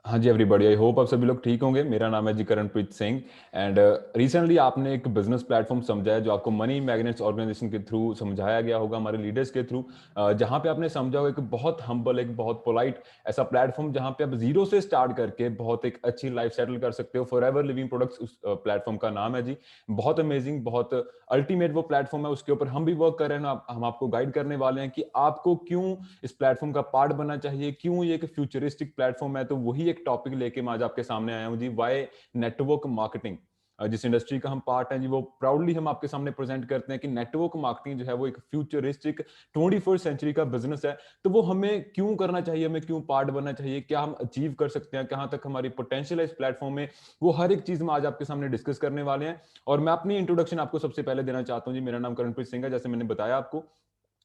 हाँ जी everybody, I hope आप सभी लोग ठीक होंगे। मेरा नाम है जी करणप्रीत सिंह। एंड रिसेंटली आपने एक बिजनेस प्लेटफॉर्म समझा है जो आपको मनी मैग्नेट्स ऑर्गेनाइजेशन के थ्रू समझाया गया होगा, हमारे लीडर्स के थ्रू, जहाँ पे आपने समझा होगा एक बहुत हम्बल, एक बहुत पोलाइट ऐसा प्लेटफॉर्म जहाँ पे आप जीरो से स्टार्ट करके बहुत एक अच्छी लाइफ सेटल कर सकते हो। फॉर एवर लिविंग प्रोडक्ट्स उस प्लेटफॉर्म का नाम है जी। बहुत अमेजिंग, बहुत अल्टीमेट वो प्लेटफॉर्म है, उसके ऊपर हम भी वर्क कर रहे हैं। हम आपको गाइड करने वाले हैं कि आपको क्यों इस प्लेटफॉर्म का पार्ट बनना चाहिए, क्यों ये एक फ्यूचरिस्टिक प्लेटफॉर्म है। तो वही एक टॉपिक लेके मैं आज आपके सामने आया हूं जी, वाई नेटवर्क मार्केटिंग। जिस इंडस्ट्री का हम पार्ट हैं जी, वो प्राउडली हम आपके सामने प्रेजेंट करते हैं कि नेटवर्क मार्केटिंग जो है वो एक फ्यूचरिस्टिक 21st सेंचुरी का बिजनेस है। तो वो हमें क्यों करना चाहिए, हमें क्यों पार्ट बनना चाहिए, क्या हम अचीव कर सकते हैं, कहां तक हमारी पोटेंशियल है इस प्लेटफॉर्म में, वो हर एक चीज हम आज आपके सामने डिस्कस करने वाले हैं। और मैं अपनी इंट्रोडक्शन आपको सबसे पहले देना चाहता हूं जी। मेरा नाम करणप्रीत सिंह है, जैसे मैंने बताया आपको।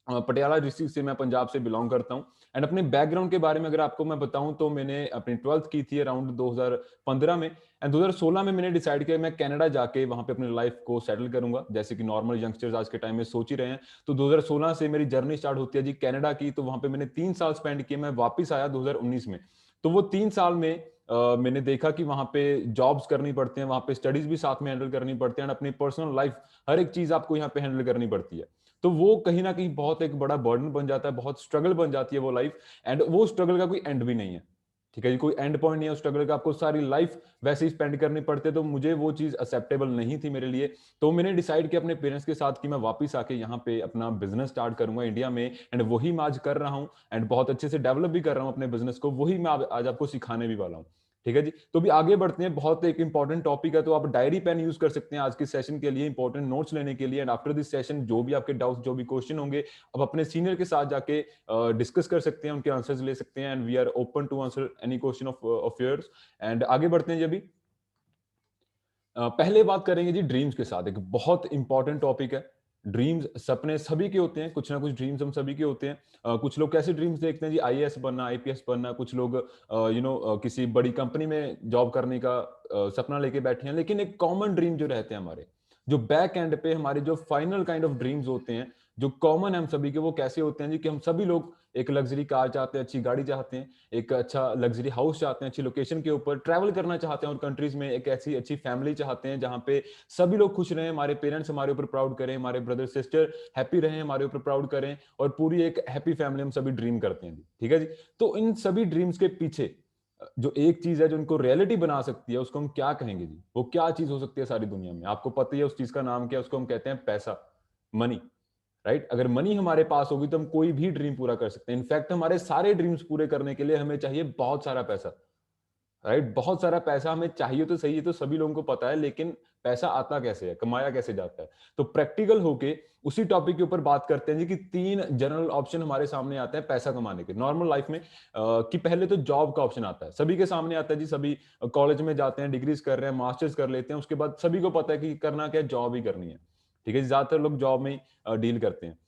पटियाला डिस्ट्रिक्ट से, मैं पंजाब से बिलोंग करता हूं। एंड अपने बैकग्राउंड के बारे में अगर आपको मैं बताऊं तो मैंने अपनी 12th की थी अराउंड 2015 में। एंड 2016 में मैंने डिसाइड किया मैं कनाडा जाके वहां पे अपनी लाइफ को सेटल करूंगा, जैसे कि नॉर्मल यंगस्टर्स आज के टाइम में सोच ही रहे हैं। तो 2016 से मेरी जर्नी स्टार्ट होती है जी कनाडा की। तो वहां पे मैंने 3 साल स्पेंड किए। मैं वापस आया 2019 में। तो वो 3 साल में मैंने देखा कि वहां पे जॉब्स करनी पड़ती हैं, वहां पे स्टडीज भी साथ में हैंडल करनी पड़ती है, एंड अपनी पर्सनल लाइफ, हर एक चीज आपको यहाँ पे हैंडल करनी पड़ती है। तो वो कहीं ना कहीं बहुत एक बड़ा बर्डन बन जाता है, बहुत स्ट्रगल बन जाती है वो लाइफ। एंड वो स्ट्रगल का कोई एंड भी नहीं है, ठीक है जी, कोई एंड पॉइंट नहीं है उस स्ट्रगल का, आपको सारी लाइफ वैसे ही स्पेंड करनी पड़ती है। तो मुझे वो चीज एक्सेप्टेबल नहीं थी मेरे लिए। तो मैंने डिसाइड किया अपने पेरेंट्स के साथ कि मैं वापस आके यहाँ पे अपना बिजनेस स्टार्ट करूंगा इंडिया में। एंड वही मैं आज कर रहा हूँ, एंड बहुत अच्छे से डेवलप भी कर रहा हूँ अपने बिजनेस को। वही मैं आज आपको सिखाने भी वाला हूँ, ठीक है जी। तो भी आगे बढ़ते हैं, बहुत एक इंपॉर्टेंट टॉपिक है, तो आप डायरी पेन यूज कर सकते हैं आज के सेशन के लिए, इंपॉर्टेंट नोट्स लेने के लिए। एंड आफ्टर दिस सेशन जो भी आपके डाउट्स, जो भी क्वेश्चन होंगे, आप अपने सीनियर के साथ जाके डिस्कस कर सकते हैं, उनके आंसर्स ले सकते हैं। And we are open to answer any question of yours. And आगे बढ़ते हैं जी। अभी पहले बात करेंगे जी ड्रीम्स के साथ, एक बहुत इंपॉर्टेंट टॉपिक है। ड्रीम्स, सपने सभी के होते हैं, कुछ ना कुछ ड्रीम्स हम सभी के होते हैं। कुछ लोग कैसे ड्रीम्स देखते हैं जी, आईएएस बनना, आईपीएस बनना। कुछ लोग किसी बड़ी कंपनी में जॉब करने का सपना लेके बैठे हैं। लेकिन एक कॉमन ड्रीम जो रहते हैं हमारे, जो बैक एंड पे हमारे जो फाइनल काइंड ऑफ ड्रीम्स होते हैं, जो कॉमन है हम सभी के, वो कैसे होते हैं जी कि हम सभी लोग एक लग्जरी कार चाहते हैं, अच्छी गाड़ी चाहते हैं, एक अच्छा लग्जरी हाउस चाहते हैं, अच्छी लोकेशन के ऊपर ट्रैवल करना चाहते हैं और कंट्रीज में, एक ऐसी अच्छी फैमिली चाहते हैं जहां पे सभी लोग खुश रहें, हमारे पेरेंट्स हमारे ऊपर प्राउड करें, हमारे ब्रदर सिस्टर हैप्पी रहें, हमारे ऊपर प्राउड करें, और पूरी एक हैप्पी फैमिली हम सभी ड्रीम करते हैं जी, ठीक है जी। तो इन सभी ड्रीम्स के पीछे जो एक चीज है जो इनको रियलिटी बना सकती है, उसको हम क्या कहेंगे जी? वो क्या चीज हो सकती है सारी दुनिया में? आपको पता ही है उस चीज का नाम क्या है, उसको हम कहते हैं पैसा, मनी, राइट। अगर मनी हमारे पास होगी तो हम कोई भी ड्रीम पूरा कर सकते हैं। इनफैक्ट हमारे सारे ड्रीम्स पूरे करने के लिए हमें चाहिए बहुत सारा पैसा, राइट। बहुत सारा पैसा हमें चाहिए तो सही है, तो सभी लोगों को पता है, लेकिन पैसा आता कैसे है, कमाया कैसे जाता है? तो प्रैक्टिकल होके उसी टॉपिक के ऊपर बात करते हैं जी कि 3 जनरल ऑप्शन हमारे सामने आते हैं पैसा कमाने के नॉर्मल लाइफ में। कि पहले तो जॉब का ऑप्शन आता है, सभी के सामने आता है जी। सभी कॉलेज में जाते हैं, डिग्रीज कर रहे हैं, मास्टर्स कर लेते हैं, उसके बाद सभी को पता है कि करना क्या है, जॉब ही करनी है, ठीक है। ज्यादातर लोग जॉब में ही डील करते हैं।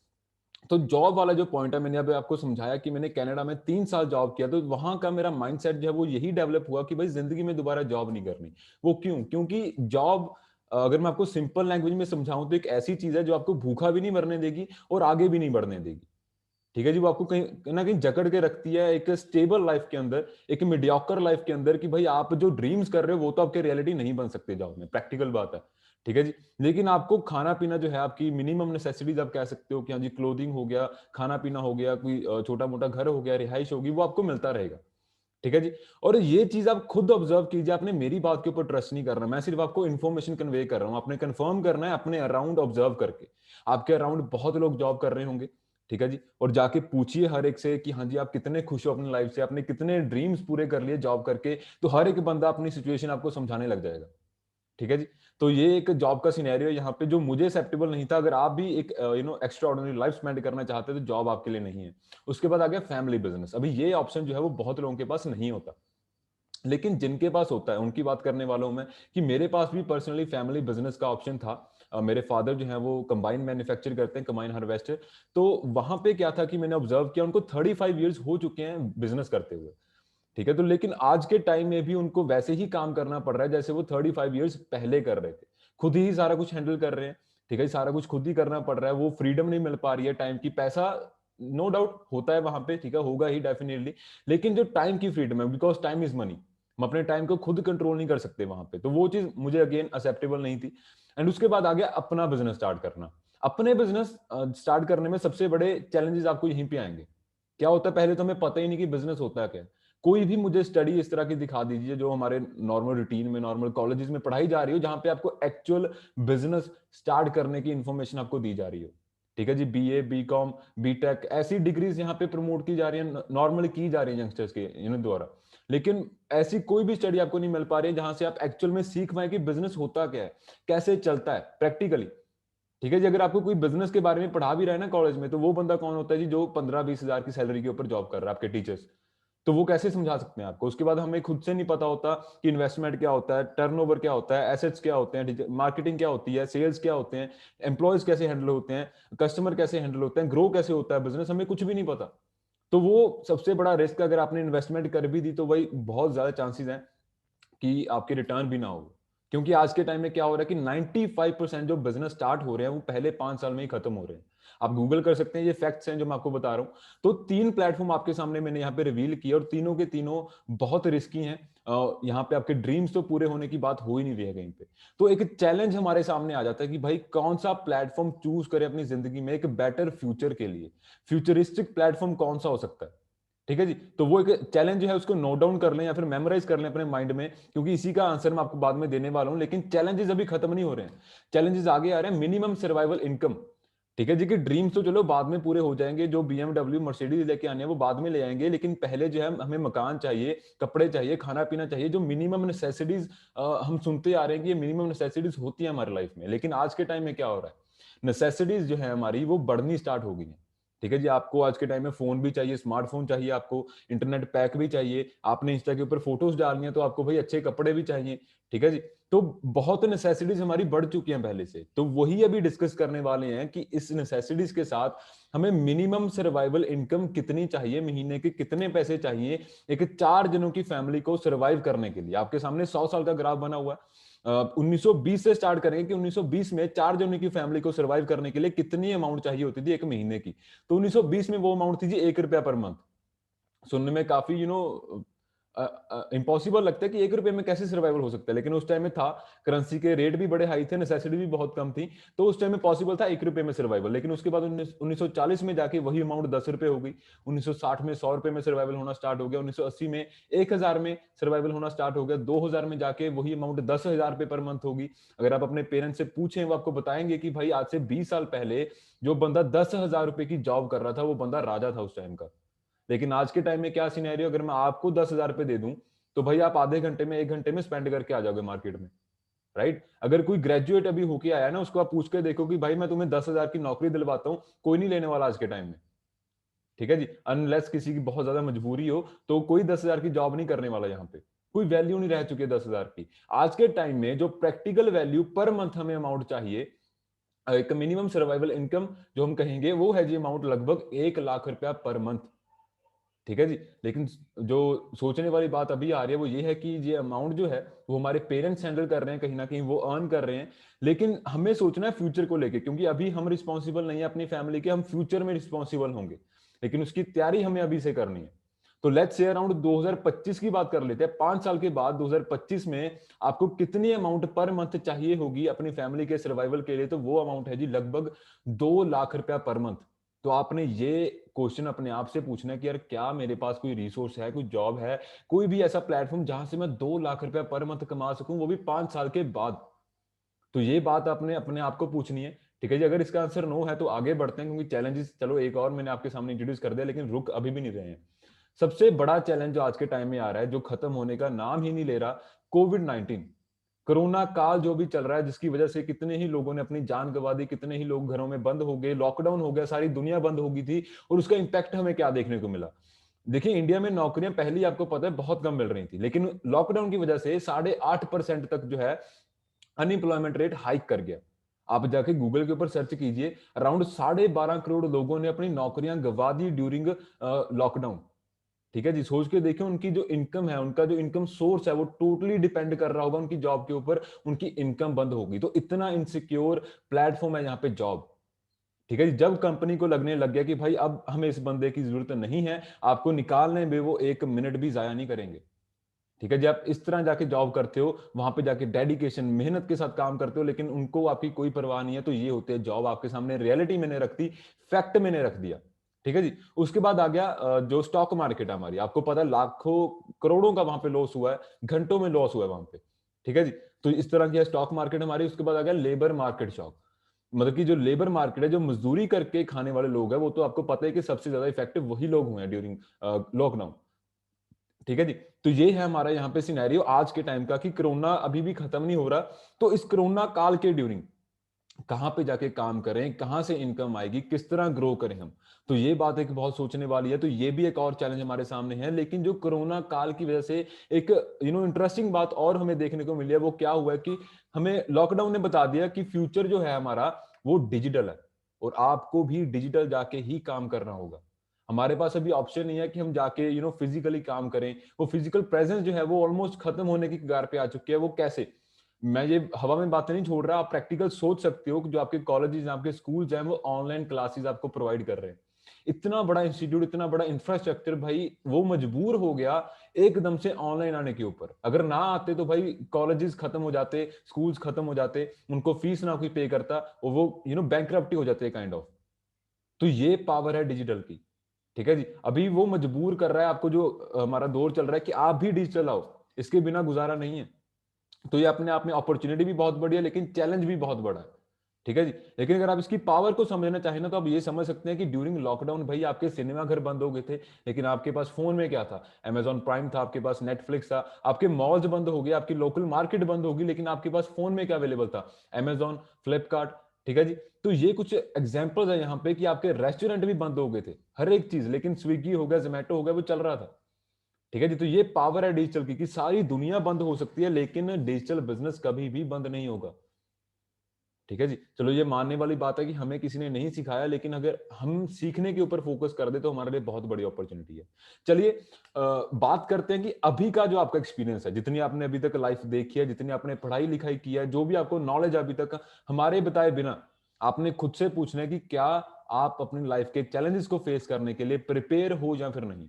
तो जॉब वाला जो पॉइंट है, मैंने अभी आपको समझाया कि मैंने कनाडा में 3 साल जॉब किया, तो वहां का मेरा माइंडसेट जो है वो यही डेवलप हुआ कि भाई जिंदगी में दोबारा जॉब नहीं करनी। वो क्यों? क्योंकि जॉब, अगर मैं आपको सिंपल लैंग्वेज में समझाऊं, तो एक ऐसी चीज है जो आपको भूखा भी नहीं मरने देगी और आगे भी नहीं बढ़ने देगी, ठीक है जी। वो आपको कहीं ना कहीं जकड़ के रखती है एक स्टेबल लाइफ के अंदर, एक मीडियोकर लाइफ के अंदर, कि भाई आप जो ड्रीम्स कर रहे हो वो तो आपके रियलिटी नहीं बन सकते जॉब में, प्रैक्टिकल बात है, ठीक है जी। लेकिन आपको खाना पीना जो है, आपकी मिनिमम नेसेसिटीज आप कह सकते हो कि हाँ जी, क्लोथिंग हो गया, खाना पीना हो गया, कोई छोटा मोटा घर हो गया, रिहाइश होगी, वो आपको मिलता रहेगा, ठीक है जी। और ये चीज आप खुद ऑब्जर्व कीजिए, आपने मेरी बात के ऊपर ट्रस्ट नहीं करना, मैं सिर्फ आपको इन्फॉर्मेशन कन्वे कर रहा हूं, आपने कंफर्म करना है अपने अराउंड ऑब्जर्व करके। आपके अराउंड बहुत लोग जॉब कर रहे होंगे, ठीक है जी, और जाके पूछिए हर एक से कि हाँ जी, आप कितने खुश हो अपनी लाइफ से, आपने कितने ड्रीम्स पूरे कर लिए जॉब करके। तो हर एक बंदा अपनी सिचुएशन आपको समझाने लग जाएगा, ठीक है जी। तो ये एक जॉब का सिनेरियो यहाँ पे जो मुझे एक्सेप्टेबल नहीं था। अगर आप भी एक एक्स्ट्रा ऑर्डिनरी लाइफ स्पेंड करना चाहते हैं तो जॉब आपके लिए नहीं है। उसके बाद आ गया फैमिली बिजनेस। अभी ये ऑप्शन जो है वो बहुत लोगों के पास नहीं होता, लेकिन जिनके पास होता है उनकी बात करने वाला हूं मैं, कि मेरे पास भी पर्सनली फैमिली बिजनेस का ऑप्शन था। मेरे फादर जो है वो कंबाइन मैन्युफैक्चर करते हैं, कंबाइन हार्वेस्टर। तो वहां पे क्या था कि मैंने ऑब्जर्व किया, उनको 35 ईयर्स हो चुके हैं बिजनेस करते हुए, ठीक है। तो लेकिन आज के टाइम में भी उनको वैसे ही काम करना पड़ रहा है जैसे वो 35 ईयर्स पहले कर रहे थे। खुद ही सारा कुछ हैंडल कर रहे हैं, ठीक है, सारा कुछ खुद ही करना पड़ रहा है। वो फ्रीडम नहीं मिल पा रही है टाइम की। पैसा नो डाउट होता है वहां पे, ठीक है, होगा ही डेफिनेटली, लेकिन जो टाइम की फ्रीडम है, बिकॉज टाइम इज मनी, हम अपने टाइम को खुद कंट्रोल नहीं कर सकते वहां पे, तो वो चीज मुझे अगेन एक्सेप्टेबल नहीं थी। एंड उसके बाद आ गया अपना बिजनेस स्टार्ट करना। अपने बिजनेस स्टार्ट करने में सबसे बड़े चैलेंजेस आपको यहीं पे आएंगे। क्या होता है, पहले तो हमें पता ही नहीं कि बिजनेस होता है क्या। कोई भी मुझे स्टडी इस तरह की दिखा दीजिए जो हमारे नॉर्मल रूटीन में, नॉर्मल कॉलेजेस में पढ़ाई जा रही हो, जहां पे आपको एक्चुअल बिजनेस स्टार्ट करने की इंफॉर्मेशन आपको दी जा रही हो। ठीक है जी, बीए, बीकॉम, बीटेक, ऐसी डिग्रीज यहाँ पे प्रमोट की जा रही है, नॉर्मली की जा रही है यंगस्टर्स के द्वारा। लेकिन ऐसी कोई भी स्टडी आपको नहीं मिल पा रही है जहां से आप एक्चुअल में सीख पाए कि बिजनेस होता क्या है, कैसे चलता है प्रैक्टिकली। ठीक है जी, अगर आपको कोई बिजनेस के बारे में पढ़ा भी रहा है ना कॉलेज में, तो वो बंदा कौन होता है जी, जो 15-20 हजार की सैलरी के ऊपर जॉब कर रहा है, आपके टीचर्स। तो वो कैसे समझा सकते हैं आपको। उसके बाद हमें खुद से नहीं पता होता कि इन्वेस्टमेंट क्या होता है, टर्नओवर क्या होता है, एसेट्स क्या होते हैं, मार्केटिंग क्या होती है, सेल्स क्या होते हैं, एम्प्लॉयज कैसे हैंडल होते हैं, कस्टमर कैसे हैंडल होते हैं, ग्रो कैसे होता है बिजनेस, हमें कुछ भी नहीं पता। तो वो सबसे बड़ा रिस्क, अगर आपने इन्वेस्टमेंट कर भी दी तो वही बहुत ज्यादा चांसेस हैं कि आपके रिटर्न भी ना हो। क्योंकि आज के टाइम में क्या हो रहा है कि 95% जो बिजनेस स्टार्ट हो रहे हैं वो पहले 5 साल में ही खत्म हो रहे हैं। आप गूगल कर सकते हैं, ये फैक्ट्स हैं जो मैं आपको बता रहा हूं। तो 3 प्लेटफॉर्म आपके सामने मैंने यहाँ पे रिवील किया, और तीनों के तीनों बहुत रिस्की हैं। यहाँ पे आपके ड्रीम्स तो पूरे होने की बात हो ही नहीं रही है कहीं पे। तो एक चैलेंज हमारे सामने आ जाता है कि भाई कौन सा प्लेटफॉर्म चूज करें अपनी जिंदगी में एक बेटर फ्यूचर के लिए। फ्यूचरिस्टिक प्लेटफॉर्म कौन सा हो सकता है। ठीक है जी, तो वो एक चैलेंज जो है उसको नोट डाउन कर लें या फिर मेमोराइज कर लें अपने माइंड में, क्योंकि इसी का आंसर मैं आपको बाद में देने वाला हूं। लेकिन चैलेंजेस अभी खत्म नहीं हो रहे हैं, चैलेंजेस आगे आ रहे हैं। Minimum survival income. ठीक है जी, कि ड्रीम्स तो चलो बाद में पूरे हो जाएंगे, जो बीएमडब्ल्यू मर्सिडीज लेके आने हैं वो बाद में ले आएंगे, लेकिन पहले जो है हमें मकान चाहिए, कपड़े चाहिए, खाना पीना चाहिए, जो मिनिमम नेसेसिटीज हम सुनते आ रहे हैं कि ये मिनिमम नेसेसिटीज होती है हमारे लाइफ में। लेकिन आज के टाइम में क्या हो रहा है, नेसेसिटीज जो है हमारी वो बढ़नी स्टार्ट हो गई है। ठीक है जी, आपको आज के टाइम में फोन भी चाहिए, स्मार्टफोन चाहिए, आपको इंटरनेट पैक भी चाहिए, आपने इंस्टा के ऊपर फोटोज डालनी है तो आपको भाई अच्छे कपड़े भी चाहिए। ठीक है जी, तो बहुत नेसेसिटीज हमारी बढ़ चुकी हैं पहले से। तो वही अभी डिस्कस करने वाले हैं कि इस नेसेसिटीज के साथ हमें मिनिमम सर्वाइवल इनकम कितनी चाहिए, महीने के कितने पैसे चाहिए एक 4 जनों की फैमिली को सर्वाइव करने के लिए। आपके सामने 100 साल का ग्राफ बना हुआ है। 1920 से स्टार्ट करेंगे कि 1920 में 4 जनों की फैमिली को सर्वाइव करने के लिए कितनी अमाउंट चाहिए होती थी एक महीने की। तो 1920 में वो अमाउंट थी जी 1 रुपया पर मंथ। सुनने में काफी इम्पॉसिबल लगता है कि 1 रुपए में कैसे सर्वाइवल हो सकता है, लेकिन उस टाइम में था। करेंसी के रेट भी बड़े हाई थे, नेसेसिटी भी बहुत कम थी, तो उस टाइम में पॉसिबल था 1 रुपए में सर्वाइवल। लेकिन उसके बाद 1940 में जाके वही अमाउंट 10 रुपए हो गई। 1960 में 100 रुपए में सर्वाइवल होना स्टार्ट हो गया। 1980 में 1 हजार में सर्वाइवल होना स्टार्ट हो गया। 2000 में जाके वही अमाउंट 10 हजार रुपए पर मंथ होगी। अगर आप अपने पेरेंट्स से पूछें वो आपको बताएंगे कि भाई आज से 20 साल पहले जो बंदा 10 हजार रुपए की जॉब कर रहा था वो बंदा राजा था उस टाइम का। लेकिन आज के टाइम में क्या सिनेरियो, अगर मैं आपको 10 हजार रुपए दे दूं तो भाई आप आधे घंटे में 1 घंटे में स्पेंड करके आ जाओगे मार्केट में। राइट, अगर कोई ग्रेजुएट अभी होके आया ना, उसको आप पूछ के देखो कि भाई मैं तुम्हें 10 हजार की नौकरी दिलवाता हूं, कोई नहीं लेने वाला आज के टाइम में। ठीक है जी, अनलेस किसी की बहुत ज्यादा मजबूरी हो, तो कोई 10 हजार की जॉब नहीं करने वाला। यहाँ पे कोई वैल्यू नहीं रह चुकी है 10 हजार की। आज के टाइम में जो प्रैक्टिकल वैल्यू पर मंथ हमें अमाउंट चाहिए, एक मिनिमम सर्वाइवल इनकम जो हम कहेंगे, वो है जी अमाउंट लगभग 1 लाख रुपया पर मंथ। ठीक है जी, लेकिन जो सोचने वाली बात अभी आ रही है वो ये है कि ये अमाउंट जो है वो हमारे पेरेंट्स हैंडल कर रहे हैं, कहीं ना कहीं वो अर्न कर रहे हैं। लेकिन हमें सोचना है फ्यूचर को लेके, क्योंकि अभी हम रिस्पॉन्सिबल नहीं है अपनी फैमिली के, हम फ्यूचर में रिस्पॉन्सिबल होंगे। लेकिन उसकी तैयारी हमें अभी से करनी है। तो लेट्स से अराउंड 2025 की बात कर लेते हैं। 5 साल के बाद 2025 में आपको कितनी अमाउंट पर मंथ चाहिए होगी अपनी फैमिली के सर्वाइवल के लिए, तो वो अमाउंट है जी लगभग 2 लाख रुपया पर मंथ। तो आपने ये क्वेश्चन अपने आप से पूछना है कि यार क्या मेरे पास कोई रिसोर्स है, कोई जॉब है, कोई भी ऐसा प्लेटफॉर्म जहां से मैं 2 लाख रुपया पर मंथ कमा सकूं, वो भी 5 साल के बाद। तो ये बात आपने अपने आप को पूछनी है। ठीक है जी, अगर इसका आंसर नो है तो आगे बढ़ते हैं, क्योंकि चैलेंजेस चलो एक और मैंने आपके सामने इंट्रोड्यूस कर दिया, लेकिन रुक अभी भी नहीं रहे हैं। सबसे बड़ा चैलेंज जो आज के टाइम में आ रहा है, जो खत्म होने का नाम ही नहीं ले रहा, कोविड-19। कोरोना काल जो भी चल रहा है, जिसकी वजह से कितने ही लोगों ने अपनी जान गंवा दी, कितने ही लोग घरों में बंद हो गए, लॉकडाउन हो गया, सारी दुनिया बंद हो गई थी। और उसका इंपैक्ट हमें क्या देखने को मिला। देखिए, इंडिया में नौकरियां पहले ही आपको पता है बहुत कम मिल रही थी, लेकिन लॉकडाउन की वजह से 8.5% तक जो है अनएम्प्लॉयमेंट रेट हाइक कर गया। आप जाके गूगल के ऊपर सर्च कीजिए, अराउंड 12.5 करोड़ लोगों ने अपनी नौकरियां गंवा दी ड्यूरिंग लॉकडाउन। ठीक है जी, सोच के देखिए उनकी जो इनकम है, उनका जो इनकम सोर्स है, वो टोटली डिपेंड कर रहा होगा उनकी जॉब के ऊपर। उनकी इनकम बंद होगी, तो इतना इनसिक्योर प्लेटफॉर्म है यहाँ पे जॉब। ठीक है जी, जब कंपनी को लगने लग गया कि भाई अब हमें इस बंदे की जरूरत नहीं है, आपको निकालने में वो 1 मिनट भी जाया नहीं करेंगे। ठीक है जी, आप इस तरह जाके जॉब करते हो, वहां पे जाके डेडिकेशन मेहनत के साथ काम करते हो, लेकिन उनको आपकी कोई परवाह नहीं है। तो ये होते हैं जॉब आपके सामने रियलिटी मैंने रख दी, फैक्ट मैंने रख दिया। ठीक है जी। उसके बाद आ गया जो स्टॉक मार्केट है हमारी, आपको पता है लाखों करोड़ों का वहां पे लॉस हुआ है, घंटों में लॉस हुआ है वहां पे। ठीक है जी। तो इस तरह की है स्टॉक मार्केट हमारी। उसके बाद आ गया लेबर मार्केट शॉक, मतलब कि जो लेबर मार्केट है, जो मजदूरी करके खाने वाले लोग हैं, वो तो आपको पता है कि सबसे ज्यादा इफेक्टिव वही लोग हुए हैं ड्यूरिंग लॉकडाउन। ठीक है जी। तो ये है हमारा यहाँ पे सिनेरियो आज के टाइम का कि कोरोना अभी भी खत्म नहीं हो रहा। तो इस कोरोना काल के ड्यूरिंग कहां पे जाके काम करें, कहां से इनकम आएगी, किस तरह ग्रो करें हम, तो ये बात एक बहुत सोचने वाली है। तो ये भी एक और चैलेंज हमारे सामने है। लेकिन जो कोरोना काल की वजह से एक इंटरेस्टिंग बात और हमें देखने को मिली है, वो क्या हुआ है कि हमें लॉकडाउन ने बता दिया कि फ्यूचर जो है हमारा वो डिजिटल है, और आपको भी डिजिटल जाके ही काम करना होगा। हमारे पास अभी ऑप्शन नहीं है कि हम जाके फिजिकली काम करें। वो फिजिकल प्रेजेंस जो है वो ऑलमोस्ट खत्म होने की कगार पे आ चुकी है। वो कैसे, मैं ये हवा में बातें नहीं छोड़ रहा, आप प्रैक्टिकल सोच सकते हो कि जो आपके कॉलेजेस, आपके स्कूल्स हैं, वो ऑनलाइन क्लासेस आपको प्रोवाइड कर रहे हैं। इतना बड़ा इंस्टीट्यूट, इतना बड़ा इंफ्रास्ट्रक्चर, भाई वो मजबूर हो गया एकदम से ऑनलाइन आने के ऊपर। अगर ना आते तो भाई कॉलेजेस खत्म हो जाते, स्कूल्स खत्म हो जाते, उनको फीस ना कोई पे करता, और वो बैंकरप्टी हो जाते काइंड ऑफ। तो ये पावर है डिजिटल की। ठीक है जी। अभी वो मजबूर कर रहा है आपको, जो हमारा दौर चल रहा है कि आप भी डिजिटल आओ, इसके बिना गुजारा नहीं है। तो ये अपने आप में अपॉर्चुनिटी भी बहुत बड़ी है, लेकिन चैलेंज भी बहुत बड़ा है। ठीक है जी। लेकिन अगर आप इसकी पावर को समझना चाहें ना, तो आप ये समझ सकते हैं कि ड्यूरिंग लॉकडाउन भाई आपके सिनेमा घर बंद हो गए थे, लेकिन आपके पास फोन में क्या था, अमेजॉन प्राइम था, आपके पास नेटफ्लिक्स था। आपके मॉल्स बंद हो गए, आपकी लोकल मार्केट बंद होगी, लेकिन आपके पास फोन में क्या अवेलेबल था, अमेजॉन, फ्लिपकार्ट। ठीक है जी। तो ये कुछ एग्जाम्पल्स है यहाँ पे कि आपके रेस्टोरेंट भी बंद हो गए थे, हर एक चीज, लेकिन स्विगी हो गया, जोमेटो हो गया, वो चल रहा था। ठीक है जी। तो ये पावर है डिजिटल की कि सारी दुनिया बंद हो सकती है, लेकिन डिजिटल बिजनेस कभी भी बंद नहीं होगा। ठीक है जी। चलो, ये मानने वाली बात है कि हमें किसी ने नहीं सिखाया, लेकिन अगर हम सीखने के ऊपर फोकस कर दे तो हमारे लिए बहुत बड़ी अपॉर्चुनिटी है। चलिए बात करते हैं कि अभी का जो आपका एक्सपीरियंस है, जितनी आपने अभी तक लाइफ देखी है, जितनी आपने पढ़ाई लिखाई की है, जो भी आपको नॉलेज अभी तक हमारे बताए बिना आपने खुद से पूछना है कि क्या आप अपनी लाइफ के चैलेंजेस को फेस करने के लिए प्रिपेयर हो या फिर नहीं।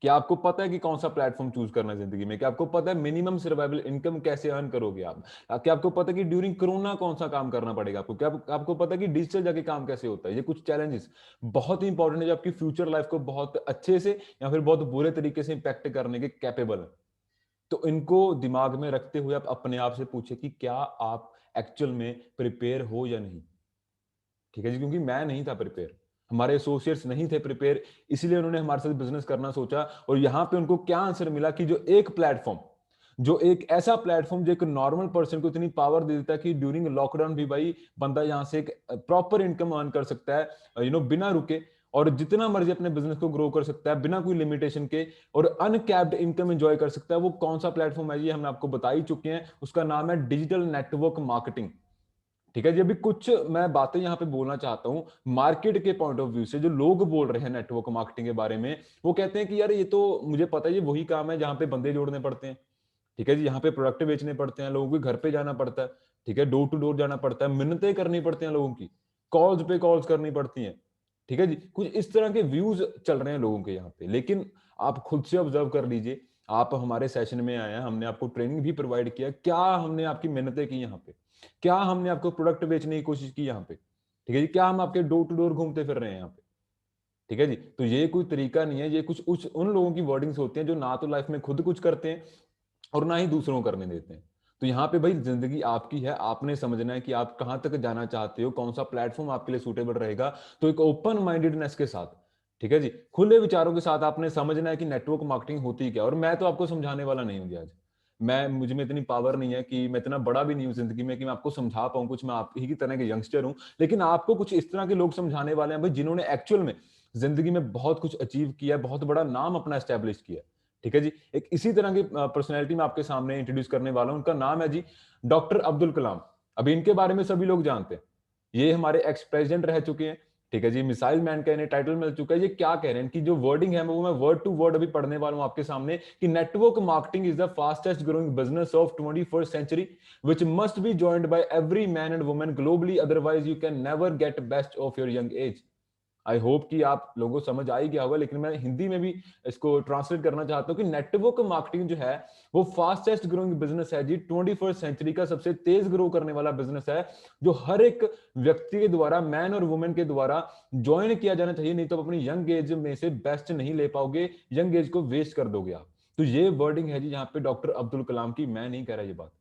क्या आपको पता है कि कौन सा प्लेटफॉर्म चूज करना है जिंदगी में? क्या आपको पता है मिनिमम सर्वाइवल इनकम कैसे अर्न करोगे आप? क्या आपको पता है कि ड्यूरिंग कोरोना कौन सा काम करना पड़ेगा आपको? क्या आपको पता है कि डिजिटल जाके काम कैसे होता है? ये कुछ चैलेंजेस बहुत ही इंपॉर्टेंट है, जो आपकी फ्यूचर लाइफ को बहुत अच्छे से या फिर बहुत बुरे तरीके से इंपैक्ट करने के कैपेबल है। तो इनको दिमाग में रखते हुए आप अपने आप से पूछे कि क्या आप एक्चुअल में प्रिपेयर हो या नहीं। ठीक है जी। क्योंकि मैं नहीं था प्रिपेयर, हमारे एसोसिएट्स नहीं थे प्रिपेयर, इसलिए उन्होंने हमारे साथ बिजनेस करना सोचा। और यहां पे उनको क्या आंसर मिला कि जो एक प्लेटफॉर्म, जो एक ऐसा प्लेटफॉर्म जो एक नॉर्मल पर्सन को इतनी पावर दे देता है कि ड्यूरिंग लॉकडाउन भी भाई बंदा यहां से एक प्रॉपर इनकम अर्न कर सकता है, बिना रुके, और जितना मर्जी अपने बिजनेस को ग्रो कर सकता है बिना कोई लिमिटेशन के, और अनकैप्ड इनकम एंजॉय कर सकता है। वो कौन सा प्लेटफॉर्म है, ये हम आपको बता ही चुके हैं। उसका नाम है डिजिटल नेटवर्क मार्केटिंग। ठीक है जी। अभी कुछ मैं बातें यहाँ पे बोलना चाहता हूँ मार्केट के पॉइंट ऑफ व्यू से। जो लोग बोल रहे हैं नेटवर्क मार्केटिंग के बारे में, वो कहते हैं कि यार ये तो मुझे पता है, ये वही काम है जहाँ पे बंदे जोड़ने पड़ते हैं। ठीक है जी। यहाँ पे प्रोडक्ट बेचने पड़ते हैं, लोगों के घर पे जाना पड़ता है। ठीक है, डोर टू डोर जाना पड़ता है, मिन्नतें करनी पड़ती हैं लोगों की, कॉल्स पे कॉल्स करनी पड़ती हैं। ठीक है जी। कुछ इस तरह के व्यूज चल रहे हैं लोगों के यहाँ पे। लेकिन आप खुद से ऑब्जर्व कर लीजिए, आप हमारे सेशन में आए हैं, हमने आपको ट्रेनिंग भी प्रोवाइड किया, क्या हमने आपकी मेहनतें की यहाँ पे? क्या हमने आपको प्रोडक्ट बेचने की कोशिश की यहाँ पे? ठीक है जी। क्या हम आपके डोर टू डोर घूमते फिर रहे हैं यहाँ पे? ठीक है जी। तो ये कोई तरीका नहीं है, ये कुछ उन लोगों की वर्डिंग्स होती हैं जो ना तो लाइफ में खुद कुछ करते हैं और ना ही दूसरों को करने देते हैं। तो यहाँ पे भाई जिंदगी आपकी है, आपने समझना है कि आप कहां तक जाना चाहते हो, कौन सा प्लेटफॉर्म आपके लिए सूटेबल रहेगा। तो एक ओपन माइंडेडनेस के साथ, ठीक है जी, खुले विचारों के साथ आपने समझना है कि नेटवर्क मार्केटिंग होती क्या। और मैं तो आपको समझाने वाला नहीं हूँ आज। मुझ में इतनी पावर नहीं है कि मैं इतना बड़ा भी नहीं हूँ जिंदगी में कि मैं आपको समझा पाऊँ कुछ। मैं आप ही की तरह के यंगस्टर हूँ, लेकिन आपको कुछ इस तरह के लोग समझाने वाले हैं भाई, जिन्होंने एक्चुअल में जिंदगी में बहुत कुछ अचीव किया है, बहुत बड़ा नाम अपना एस्टेब्लिश किया है। ठीक है जी। एक इसी तरह की पर्सनैलिटी में आपके सामने इंट्रोड्यूस करने वाला हूं। उनका नाम है जी डॉक्टर अब्दुल कलाम। अभी इनके बारे में सभी लोग जानते हैं, ये हमारे एक्स प्रेसिडेंट रह चुके हैं। ठीक है जी। मिसाइल मैन का इन्हें टाइटल मिल चुका है। ये क्या कह रहे हैं, इनकी जो वर्डिंग है वो मैं वर्ड टू वर्ड अभी पढ़ने वाला हूं आपके सामने, कि network marketing is the fastest growing business of 21st century which must be joined by every man and woman globally, otherwise you can never get best of your young age। I hope कि आप लोगों को समझ आ ही गया होगा, लेकिन मैं हिंदी में भी इसको ट्रांसलेट करना चाहता हूं कि नेटवर्क मार्केटिंग जो है वो फास्टेस्ट ग्रोइंग बिजनेस है जी, 21st सेंचुरी का सबसे तेज ग्रो करने वाला बिजनेस है, जो हर एक व्यक्ति के द्वारा, मैन और वुमेन के द्वारा ज्वाइन किया जाना चाहिए, नहीं तो आप अपनी यंग एज में से बेस्ट नहीं ले पाओगे, यंग एज को वेस्ट कर दोगे आप। तो ये वर्डिंग है जी यहाँ पे डॉक्टर अब्दुल कलाम की, मैं नहीं कह रहा ये बात।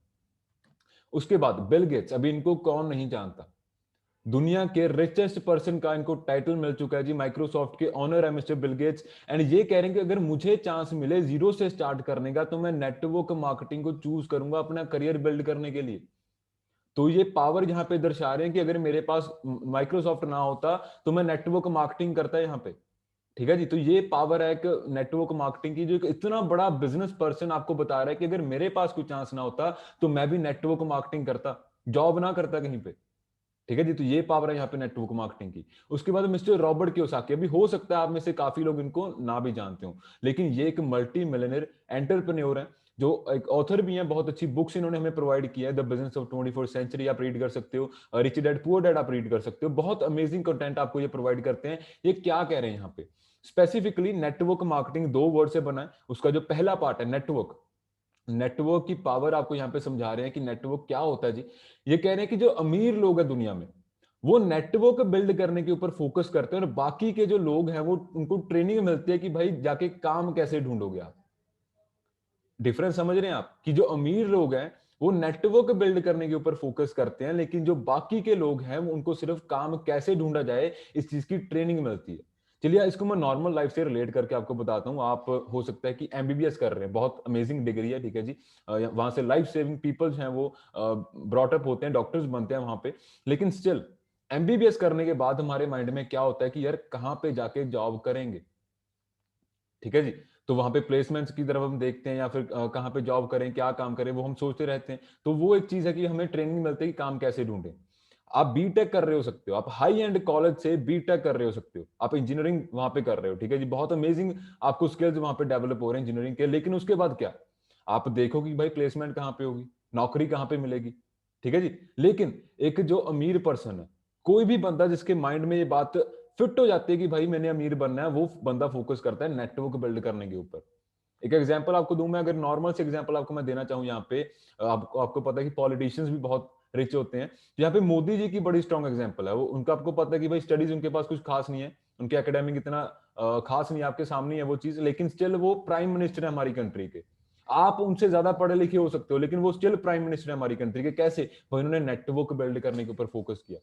उसके बाद बिल गेट्स, अभी इनको कौन नहीं जानता, दुनिया के रिचेस्ट पर्सन का इनको टाइटल मिल चुका है जी, माइक्रोसॉफ्ट के ऑनर है मिस्टर बिल गेट्स, एंड ये कह रहे हैं कि अगर मुझे चांस मिले जीरो से स्टार्ट करने का तो मैं नेटवर्क मार्केटिंग को चूज करूंगा अपना करियर बिल्ड करने के लिए। तो ये पावर यहाँ पे दर्शा रहे हैं कि अगर मेरे पास माइक्रोसॉफ्ट ना होता तो मैं नेटवर्क मार्केटिंग करता यहाँ पे। ठीक है जी, तो ये पावर है एक नेटवर्क मार्केटिंग की, जो एक इतना बड़ा बिजनेस पर्सन आपको बता रहा है कि अगर मेरे पास कोई चांस ना होता तो मैं भी नेटवर्क मार्केटिंग करता, जॉब ना करता कहीं पे। ठीक है जी, तो ये पावर है यहाँ पे नेटवर्क मार्केटिंग की। उसके बाद मिस्टर रॉबर्ट कियोसाकी, अभी हो सकता है आप में से काफी लोग इनको ना भी जानते हो, लेकिन ये एक मल्टी मिलियनर एंटरप्रेन्योर है, जो एक ऑथर भी हैं, बहुत अच्छी बुक्स इन्होंने हमें प्रोवाइड किया है, the business of 24th century आप रीड कर सकते हो, रिच डैड पुअर डैड आप रीड कर सकते हो, बहुत अमेजिंग कंटेंट आपको ये प्रोवाइड करते हैं। ये क्या कह रहे हैं यहाँ पे स्पेसिफिकली, नेटवर्क मार्केटिंग 2 वर्ड से बना है, उसका जो पहला पार्ट है नेटवर्क, नेटवर्क की पावर आपको यहां पे समझा रहे हैं कि नेटवर्क क्या होता है जी। ये कह रहे हैं कि जो अमीर लोग हैं दुनिया में, वो नेटवर्क बिल्ड करने के ऊपर फोकस करते हैं, और बाकी के जो लोग हैं वो उनको ट्रेनिंग मिलती है कि भाई जाके काम कैसे ढूंढोगे आप। डिफरेंस समझ रहे हैं आप, कि जो अमीर लोग हैं वो नेटवर्क बिल्ड करने के ऊपर फोकस करते हैं, लेकिन जो बाकी के लोग हैं वो उनको सिर्फ काम कैसे ढूंढा जाए इस चीज की ट्रेनिंग मिलती है। चलिए इसको मैं नॉर्मल लाइफ से रिलेट करके आपको बताता हूँ। आप हो सकता है कि एमबीबीएस कर रहे हैं, बहुत अमेजिंग डिग्री है, ठीक है जी, वहां से लाइफ सेविंग पीपल्स हैं वो ब्रॉटअप होते हैं, डॉक्टर्स बनते हैं वहां पे, लेकिन स्टिल एमबीबीएस करने के बाद हमारे माइंड में क्या होता है कि यार कहाँ पे जाके जॉब करेंगे। ठीक है जी, तो वहां पे प्लेसमेंट्स की तरफ हम देखते हैं, या फिर कहाँ पे जॉब करें, क्या काम करें, वो हम सोचते रहते हैं। तो वो एक चीज है कि हमें ट्रेनिंग मिलती है कि काम कैसे ढूंढें। आप बीटेक कर रहे हो सकते हो, आप हाई एंड कॉलेज से बीटेक कर रहे हो सकते हो, आप इंजीनियरिंग वहां पे कर रहे हो, ठीक है जी, बहुत अमेजिंग आपको स्किल्स वहां पे डेवलप हो रहे हैं इंजीनियरिंग के, लेकिन उसके बाद क्या, आप देखो कि भाई प्लेसमेंट कहाँ पे होगी, नौकरी कहाँ पे मिलेगी। ठीक है जी, लेकिन एक जो अमीर पर्सन है, कोई भी बंदा जिसके माइंड में ये बात फिट हो जाती है कि भाई मैंने अमीर बनना है, वो बंदा फोकस करता है नेटवर्क बिल्ड करने के ऊपर। एक एग्जांपल आपको दूं मैं, अगर नॉर्मल से एग्जांपल आपको मैं देना चाहूं यहाँ पे, आपको पता है कि पॉलिटिशियंस भी बहुत रिच होते हैं। यहाँ पे मोदी जी की बड़ी स्ट्रॉन्ग एग्जांपल है, वो उनका आपको पता है कि भाई स्टडीज उनके पास कुछ खास नहीं है, उनके एकेडमिक इतना खास नहीं है, आपके सामने है वो चीज, लेकिन स्टिल वो प्राइम मिनिस्टर है हमारी कंट्री के। आप उनसे ज्यादा पढ़े लिखे हो सकते हो, लेकिन वो स्टिल प्राइम मिनिस्टर है हमारी कंट्री के। कैसे? भाई उन्होंने नेटवर्क बिल्ड करने के ऊपर फोकस किया।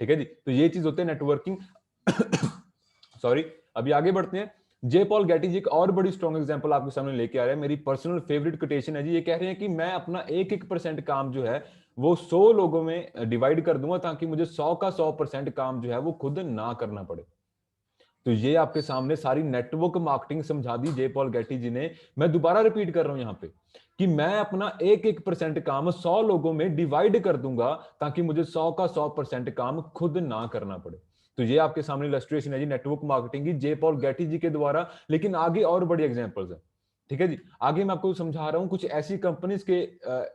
ठीक है जी, तो ये चीज होते हैं नेटवर्किंग। सॉरी, अभी आगे बढ़ते हैं। जे पॉल गैटी जी एक और बड़ी स्ट्रॉन्ग एग्जांपल आपके सामने लेके आ रहे हैं, मेरी पर्सनल फेवरेट कोटेशन है जी। ये कह रहे हैं कि मैं अपना 1% काम जो है वो 100 लोगों में डिवाइड कर दूंगा, ताकि मुझे 100 का 100% काम जो है वो खुद ना करना पड़े। तो ये आपके सामने सारी नेटवर्क मार्केटिंग समझा दी जे पॉल गैटी जी ने। मैं दोबारा रिपीट कर रहा हूं यहाँ पे कि मैं अपना 1% काम 100 लोगों में डिवाइड कर दूंगा, ताकि मुझे 100 का 100% काम खुद ना करना पड़े। तो ये आपके सामने इलस्ट्रेशन है जी नेटवर्क मार्केटिंग की, जे पॉल गैटी जी के द्वारा। लेकिन आगे और बड़ी एग्जांपल्स हैं। ठीक है जी, आगे मैं आपको समझा रहा हूं कुछ ऐसी कंपनीज के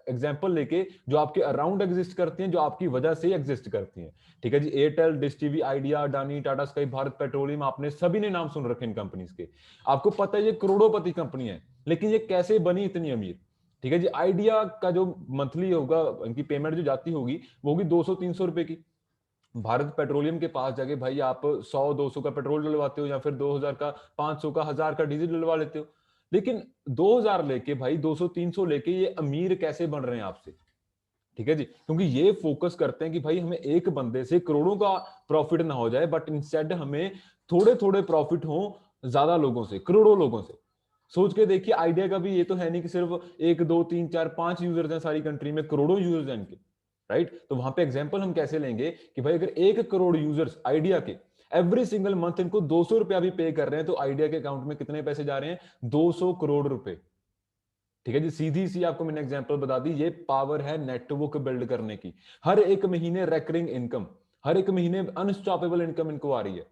एग्जांपल लेके जो आपके अराउंड एग्जिस्ट करती हैं, जो आपकी वजह से एग्जिस्ट करती हैं। ठीक है जी, Airtel, dish TV, Idea, Adani, Tata Sky, Bharat Petroleum, आपने सभी ने नाम सुन रखे इन कंपनीज के। आपको पता है ये करोड़ोंपति कंपनी है, लेकिन ये कैसे बनी इतनी अमीर? ठीक है जी, आइडिया का जो मंथली होगा, इनकी पेमेंट जो जाती होगी वो होगी 200-300 रुपए की। भारत पेट्रोलियम के पास जाके भाई आप 100-200 का पेट्रोल डलवाते हो, या फिर 2000 का, 500 का, 1000 का डीजल डलवा लेते हो। लेकिन 2000 लेके भाई 200-300 लेके ये अमीर कैसे बन रहे हैं आपसे? ठीक है जी, क्योंकि ये फोकस करते हैं कि भाई हमें एक बंदे से करोड़ों का प्रॉफिट ना हो जाए, बट इंस्टेड हमें थोड़े थोड़े प्रॉफिट हो ज्यादा लोगों से, करोड़ों लोगों से। सोच के देखिए, आइडिया का भी ये तो है नहीं कि सिर्फ 1 2 3 4 5 यूजर्स हैं सारी कंट्री में, करोड़ों यूजर्स हैं इनके। राइट, तो वहां पे एग्जांपल हम कैसे लेंगे कि भाई अगर 1 करोड़ यूजर्स आइडिया के एवरी सिंगल मंथ इनको 200 रुपया भी पे कर रहे हैं, तो आइडिया के अकाउंट में कितने पैसे जा रहे हैं? 200 करोड़ रुपए। ठीक है जी, सीधी सी आपको मैंने एग्जांपल बता दी। ये पावर है नेटवर्क बिल्ड करने की। हर एक महीने रेकरिंग इनकम, हर एक महीने अनस्टॉपेबल इनकम इनको आ रही है।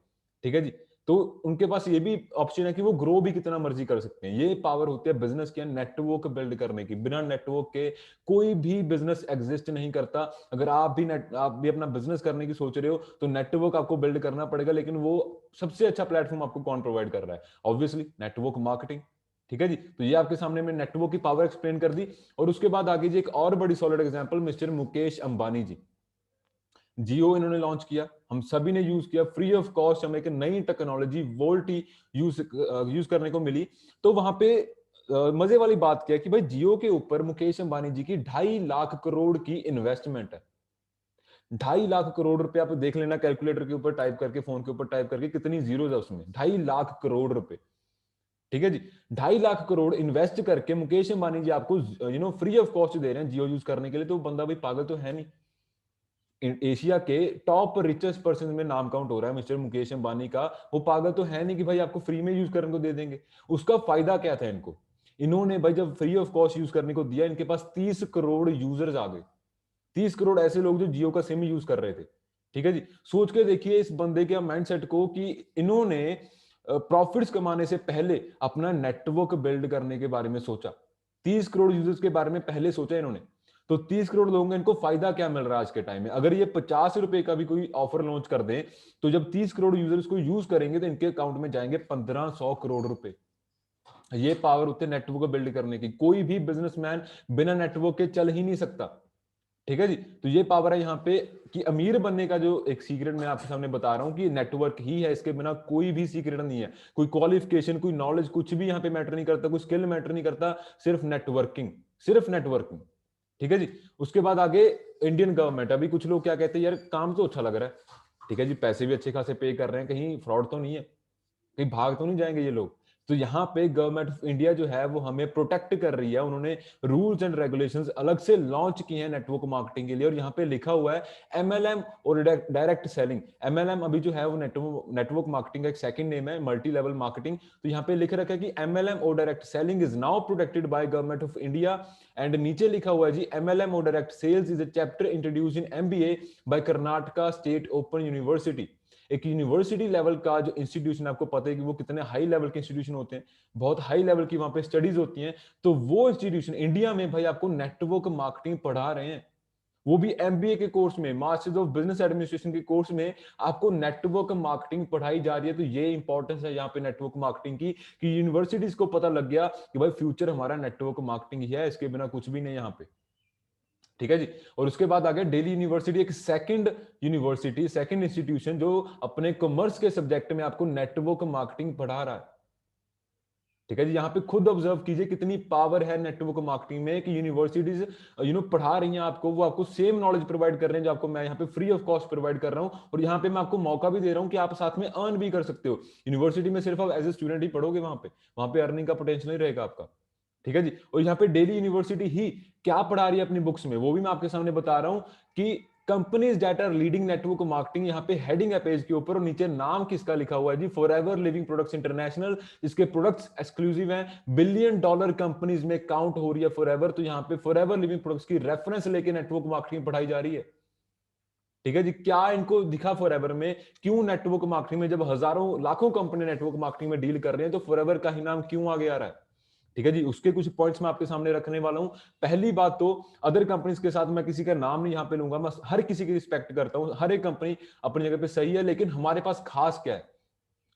ठीक है जी, तो उनके पास ये भी ऑप्शन है कि वो ग्रो भी कितना मर्जी कर सकते हैं। ये पावर होती है बिजनेस के नेटवर्क बिल्ड करने की। बिना नेटवर्क के कोई भी बिजनेस एग्जिस्ट नहीं करता। अगर आप भी अपना बिजनेस करने की सोच रहे हो तो नेटवर्क आपको बिल्ड करना पड़ेगा, लेकिन वो सबसे अच्छा प्लेटफॉर्म आपको कौन प्रोवाइड कर रहा है? Obviously network marketing. ठीक है जी, तो ये आपके सामने मैं नेटवर्क की पावर एक्सप्लेन कर दी। और उसके बाद आगे जी एक और बड़ी solid example, mister Mukesh Ambani ji. Jio इन्होंने लॉन्च किया, हम सभी ने यूज किया फ्री ऑफ कॉस्ट। हमें एक नई टेक्नोलॉजी वोल्टी यूज करने को मिली। तो वहां पे मजे वाली बात क्या है कि भाई जियो के ऊपर मुकेश अंबानी जी की 2.5 लाख करोड़ की इन्वेस्टमेंट है। 2.5 लाख करोड़ रुपए आप देख लेना, कैलकुलेटर के ऊपर टाइप करके, फोन के ऊपर टाइप करके, कितनी जीरो है उसमें। 2.5 लाख करोड़ रुपए। ठीक है जी, 2.5 लाख करोड़ इन्वेस्ट करके मुकेश अंबानी जी आपको फ्री ऑफ कॉस्ट दे रहे हैं जियो यूज करने के लिए। तो बंदा भाई पागल तो है नहीं। एशिया के टॉप रिचेस्ट पर्सन में नाम काउंट हो रहा है मिस्टर मुकेश अंबानी का। वो पागल तो है नहीं कि भाई आपको फ्री में यूज करने को दे देंगे। उसका फायदा क्या था इनको? इन्होंने भाई जब फ्री ऑफ कॉस्ट यूज करने को दिया, इनके पास 30 करोड़ यूजर्स आ गए। 30 करोड़ ऐसे लोग जो जियो का सिम यूज कर रहे थे। ठीक है जी, सोच के देखिए इस बंदे के माइंडसेट को कि इन्होंने प्रॉफिट्स कमाने से पहले अपना नेटवर्क बिल्ड करने के बारे में सोचा। 30 करोड़ यूजर्स के बारे में पहले सोचा इन्होंने। तो 30 करोड़ लोगों को इनको फायदा क्या मिल रहा है आज के टाइम में? अगर ये 50 रुपए का भी कोई ऑफर लॉन्च कर दें, तो जब 30 करोड़ यूजर्स को यूज करेंगे तो इनके अकाउंट में जाएंगे 1500 करोड़ रुपए। ये पावर होती है नेटवर्क को बिल्ड करने की। कोई भी बिजनेसमैन बिना नेटवर्क के चल ही नहीं सकता। ठीक है जी, तो ये पावर है यहाँ पे कि अमीर बनने का जो एक सीक्रेट मैं आपके सामने बता रहा हूं कि नेटवर्क ही है। इसके बिना कोई भी सीक्रेट नहीं है। कोई क्वालिफिकेशन, कोई नॉलेज, कुछ भी यहाँ पे मैटर नहीं करता, कोई स्किल मैटर नहीं करता। सिर्फ नेटवर्किंग, सिर्फ नेटवर्किंग। ठीक है जी, उसके बाद आगे इंडियन गवर्नमेंट। अभी कुछ लोग क्या कहते हैं, यार काम तो अच्छा लग रहा है, ठीक है जी, पैसे भी अच्छे खासे पे कर रहे हैं, कहीं फ्रॉड तो नहीं है, कहीं भाग तो नहीं जाएंगे ये लोग? तो यहाँ पे गवर्नमेंट ऑफ इंडिया जो है वो हमें प्रोटेक्ट कर रही है। उन्होंने रूल्स एंड रेगुलेशंस अलग से लॉन्च किए हैं नेटवर्क मार्केटिंग के लिए। और यहाँ पे लिखा हुआ है एमएलएम और डायरेक्ट सेलिंग। एमएलएम अभी जो है वो नेटवर्क मार्केटिंग का एक सेकंड नेम है, मल्टी लेवल मार्केटिंग। तो यहाँ पे लिख रखा है कि एमएलएम और direct selling is now protected by government of India. And नीचे लिखा हुआ है जी एमएलएम और direct sales is a chapter introduce in MBA by Karnataka state open university. एक यूनिवर्सिटी लेवल का जो इंस्टीट्यूशन, आपको पता है कि वो कितने हाई लेवल के इंस्टीट्यूशन होते हैं, बहुत हाई लेवल की वहां पे स्टडीज होती हैं। तो वो इंस्टीट्यूशन इंडिया में भाई आपको नेटवर्क मार्केटिंग पढ़ा रहे हैं। वो भी एमबीए के कोर्स में, मास्टर्स ऑफ बिजनेस एडमिनिस्ट्रेशन के कोर्स में आपको नेटवर्क मार्केटिंग पढ़ाई जा रही है। तो ये इंपॉर्टेंस है यहाँ पे नेटवर्क मार्केटिंग की कि यूनिवर्सिटीज को पता लग गया कि भाई फ्यूचर हमारा नेटवर्क मार्केटिंग ही है, इसके बिना कुछ भी नहीं यहाँ पे। ठीक है जी, और उसके बाद आ गया दिल्ली यूनिवर्सिटी, एक सेकंड यूनिवर्सिटी, सेकंड इंस्टीट्यूशन जो अपने कॉमर्स के सब्जेक्ट में आपको नेटवर्क मार्केटिंग पढ़ा रहा है। ठीक है जी, यहाँ पे खुद ऑब्जर्व कीजिए कितनी पावर है नेटवर्क मार्केटिंग में कि यूनिवर्सिटीज पढ़ा रही हैं आपको, वो आपको सेम नॉलेज प्रोवाइड कर रहे हैं जो आपको मैं यहाँ पे फ्री ऑफ कॉस्ट प्रोवाइड कर रहा हूँ। और यहाँ पे मैं आपको मौका भी दे रहा हूँ कि आप साथ में अर्न भी कर सकते हो। यूनिवर्सिटी में सिर्फ आप एज ए स्टूडेंट ही पढ़ोगे, वहां पे अर्निंग का पोटेंशियल नहीं रहेगा आपका। ठीक है जी, और यहाँ पे दिल्ली यूनिवर्सिटी ही क्या पढ़ा रही है अपनी बुक्स में, वो भी मैं आपके सामने बता रहा हूँ कि companies that are leading network marketing. यहाँ पे हेडिंग है पेज के ऊपर, और नीचे नाम किसका लिखा हुआ है जी, फॉरएवर लिविंग प्रोडक्ट्स इंटरनेशनल। इसके प्रोडक्ट्स एक्सक्लूसिव हैं, बिलियन डॉलर कंपनीज में काउंट हो रही है फॉरएवर। तो यहाँ पे फॉरएवर लिविंग प्रोडक्ट्स की रेफरेंस लेके नेटवर्क मार्केटिंग पढ़ाई जा रही है। ठीक है जी, क्या इनको दिखा फॉरएवर में? क्यों नेटवर्क मार्केटिंग में, जब हजारों लाखों कंपनी नेटवर्क मार्केटिंग में डील कर रहे हैं, तो फॉरएवर का ही नाम क्यों आगे आ रहा है? ठीक है जी, उसके कुछ पॉइंट्स मैं आपके सामने रखने वाला हूं। पहली बात तो अदर कंपनीज के साथ मैं किसी का नाम नहीं यहां पे लूंगा, मैं हर किसी की रिस्पेक्ट करता हूं, हर एक कंपनी अपनी जगह पे सही है, लेकिन हमारे पास खास क्या है,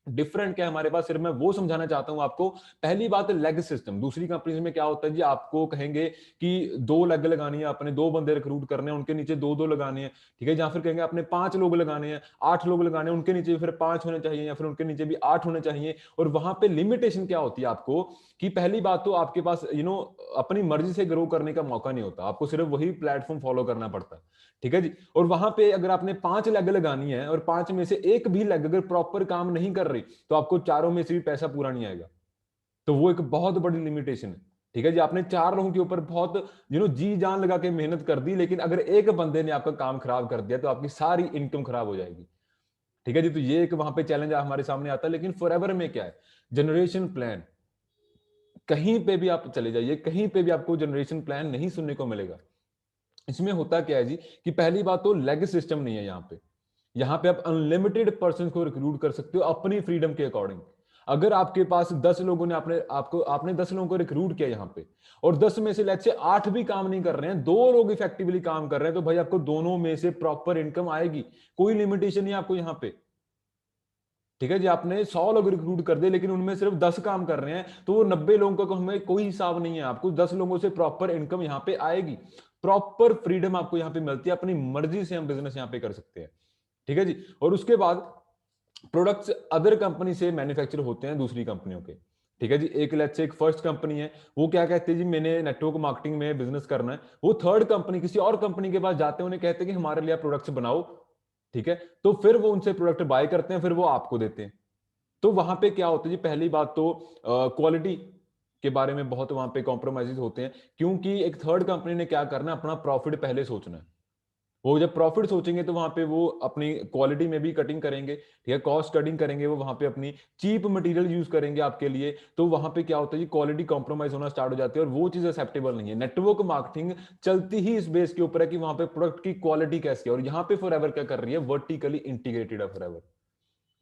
डिफरेंट क्या है हमारे पास, सिर्फ मैं वो समझाना चाहता हूं आपको। पहली बात है लेग सिस्टम। दूसरी कंपनीज में क्या होता है जी, आपको कहेंगे कि 2 लेग लगानी है, अपने 2 बंदे रिक्रूट करने हैं, उनके नीचे 2-2 लगाने हैं। ठीक है, या फिर कहेंगे अपने 5 लोग लगाने हैं, 8 लोग लगाने हैं, उनके नीचे फिर 5 होने चाहिए, या फिर उनके नीचे भी 8 होने चाहिए। और वहां पे लिमिटेशन क्या होती है आपको, कि पहली बात तो आपके पास अपनी मर्जी से ग्रो करने का मौका नहीं होता, आपको सिर्फ वही प्लेटफॉर्म फॉलो करना पड़ता है। ठीक है जी, और वहां पे अगर आपने 5 लेग लगानी है और 5 में से एक भी लेग अगर प्रॉपर काम नहीं कर रही, तो आपको चारों में से भी पैसा पूरा नहीं आएगा। तो वो एक बहुत बड़ी लिमिटेशन है। ठीक है जी, आपने 4 लोगों के ऊपर बहुत जी जान लगा के मेहनत कर दी, लेकिन अगर एक बंदे ने आपका काम खराब कर दिया तो आपकी सारी इनकम खराब हो जाएगी। ठीक है जी, तो ये एक वहां पे चैलेंज हमारे सामने आता है। लेकिन फॉरएवर में क्या है, जनरेशन प्लान। कहीं पे भी आप चले जाइए, कहीं पे भी आपको जनरेशन प्लान नहीं सुनने को मिलेगा। इसमें होता क्या है जी, कि पहली बात तो लेग सिस्टम नहीं है यहाँ पे। यहाँ पे आप अनलिमिटेड पर्सन को रिक्रूट कर सकते हो अपनी फ्रीडम के अकॉर्डिंग। अगर आपके पास 10 लोगों ने आपने 10 लोगों को रिक्रूट किया यहाँ पे, और 10 में से लेट्स से 8 भी काम नहीं कर रहे हैं, 2 लोग इफेक्टिवली काम कर रहे हैं, तो भाई आपको दोनों में से प्रॉपर इनकम आएगी। कोई लिमिटेशन नहीं आपको यहाँ पे। ठीक है जी, आपने 100 लोग रिक्रूट कर दिए लेकिन उनमें सिर्फ 10 काम कर रहे हैं, तो वो 90 लोगों का हमें कोई हिसाब नहीं है। आपको 10 लोगों से प्रॉपर इनकम यहाँ पे आएगी। प्रॉपर फ्रीडम आपको यहाँ पे मिलती है, अपनी मर्जी से हम बिजनेस यहाँ पे कर सकते हैं। ठीक है जी। और उसके बाद प्रोडक्ट्स अदर कंपनी से मैन्युफैक्चर होते हैं दूसरी कंपनियों के। ठीक है जी। एक लेट्स से एक फर्स्ट कंपनी है, वो क्या कहते हैं जी, मैंने नेटवर्क मार्केटिंग में बिजनेस करना है। वो थर्ड कंपनी किसी और कंपनी के पास जाते हैं, उन्हें कहते हैं कि हमारे लिए प्रोडक्ट्स बनाओ। ठीक है, तो फिर वो उनसे प्रोडक्ट बाय करते हैं, फिर वो आपको देते हैं। तो वहां पे क्या होता है जी, पहली बात तो क्वालिटी के बारे में बहुत वहां पे कॉम्प्रोमाइज होते हैं, क्योंकि एक थर्ड कंपनी ने क्या करना है, अपना प्रॉफिट पहले सोचना है। वो जब प्रॉफिट सोचेंगे तो वहां पे वो अपनी क्वालिटी में भी कटिंग करेंगे। ठीक है, कॉस्ट कटिंग करेंगे, वो वहां पे अपनी चीप मटेरियल यूज करेंगे आपके लिए। तो वहां पे क्या होता है जी, क्वालिटी कॉम्प्रोमाइज होना स्टार्ट हो जाती है, और वो चीज एक्सेप्टेबल नहीं है। नेटवर्क मार्केटिंग चलती ही इस बेस के ऊपर है कि वहां पे प्रोडक्ट की क्वालिटी कैसी है। और यहाँ पे फॉरएवर क्या कर रही है, वर्टिकली इंटीग्रेटेड है फॉरएवर।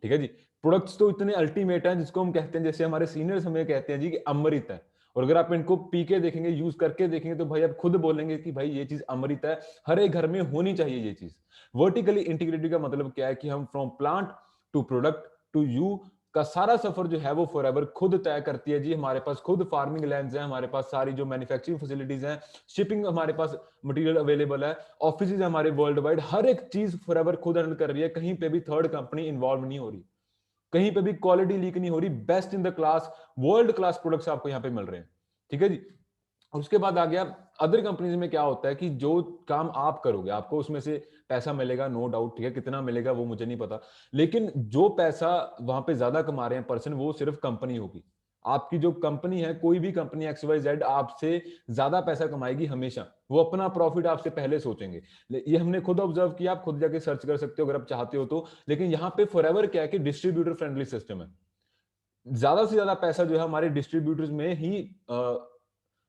ठीक है जी। प्रोडक्ट्स तो इतने अल्टीमेट हैं, जिसको हम कहते हैं, जैसे हमारे सीनियर्स हमें कहते हैं जी कि अमृत है। और अगर आप इनको पी के देखेंगे, यूज करके देखेंगे, तो भाई आप खुद बोलेंगे कि भाई ये चीज अमृत है, हर एक घर में होनी चाहिए ये चीज। वर्टिकली इंटीग्रेटेड का मतलब क्या है कि हम from plant to product to you का सारा सफर जो है वो फॉरएवर खुद तय करती है जी। हमारे पास खुद फार्मिंग लैंड्स हैं, हमारे पास सारी जो मैन्युफैक्चरिंग फैसिलिटीज हैं, शिपिंग हमारे पास मटेरियल अवेलेबल है, ऑफिस हमारे वर्ल्ड वाइड, हर एक चीज फॉरएवर खुद हैंडल कर रही है। कहीं पे भी थर्ड कंपनी इन्वॉल्व नहीं हो रही, कहीं पे भी क्वालिटी लीक नहीं हो रही। Best in the class, world class products आपको यहाँ पे मिल रहे हैं। ठीक है जी। उसके बाद आ गया अदर कंपनीज में क्या होता है कि जो काम आप करोगे आपको उसमें से पैसा मिलेगा, नो डाउट। ठीक है, कितना मिलेगा वो मुझे नहीं पता, लेकिन जो पैसा वहां पे ज्यादा कमा रहे हैं पर्सन, वो सिर्फ कंपनी होगी। आपकी जो कंपनी है, कोई भी कंपनी एक्स वाई जेड आपसे ज्यादा पैसा कमाएगी हमेशा। वो अपना प्रॉफिट आपसे पहले सोचेंगे। ये हमने खुद ऑब्जर्व किया, आप खुद जाके सर्च कर सकते हो अगर आप चाहते हो तो। लेकिन यहाँ पे फॉरएवर क्या है कि डिस्ट्रीब्यूटर फ्रेंडली सिस्टम है। ज्यादा से ज्यादा पैसा जो है हमारे डिस्ट्रीब्यूटर्स में ही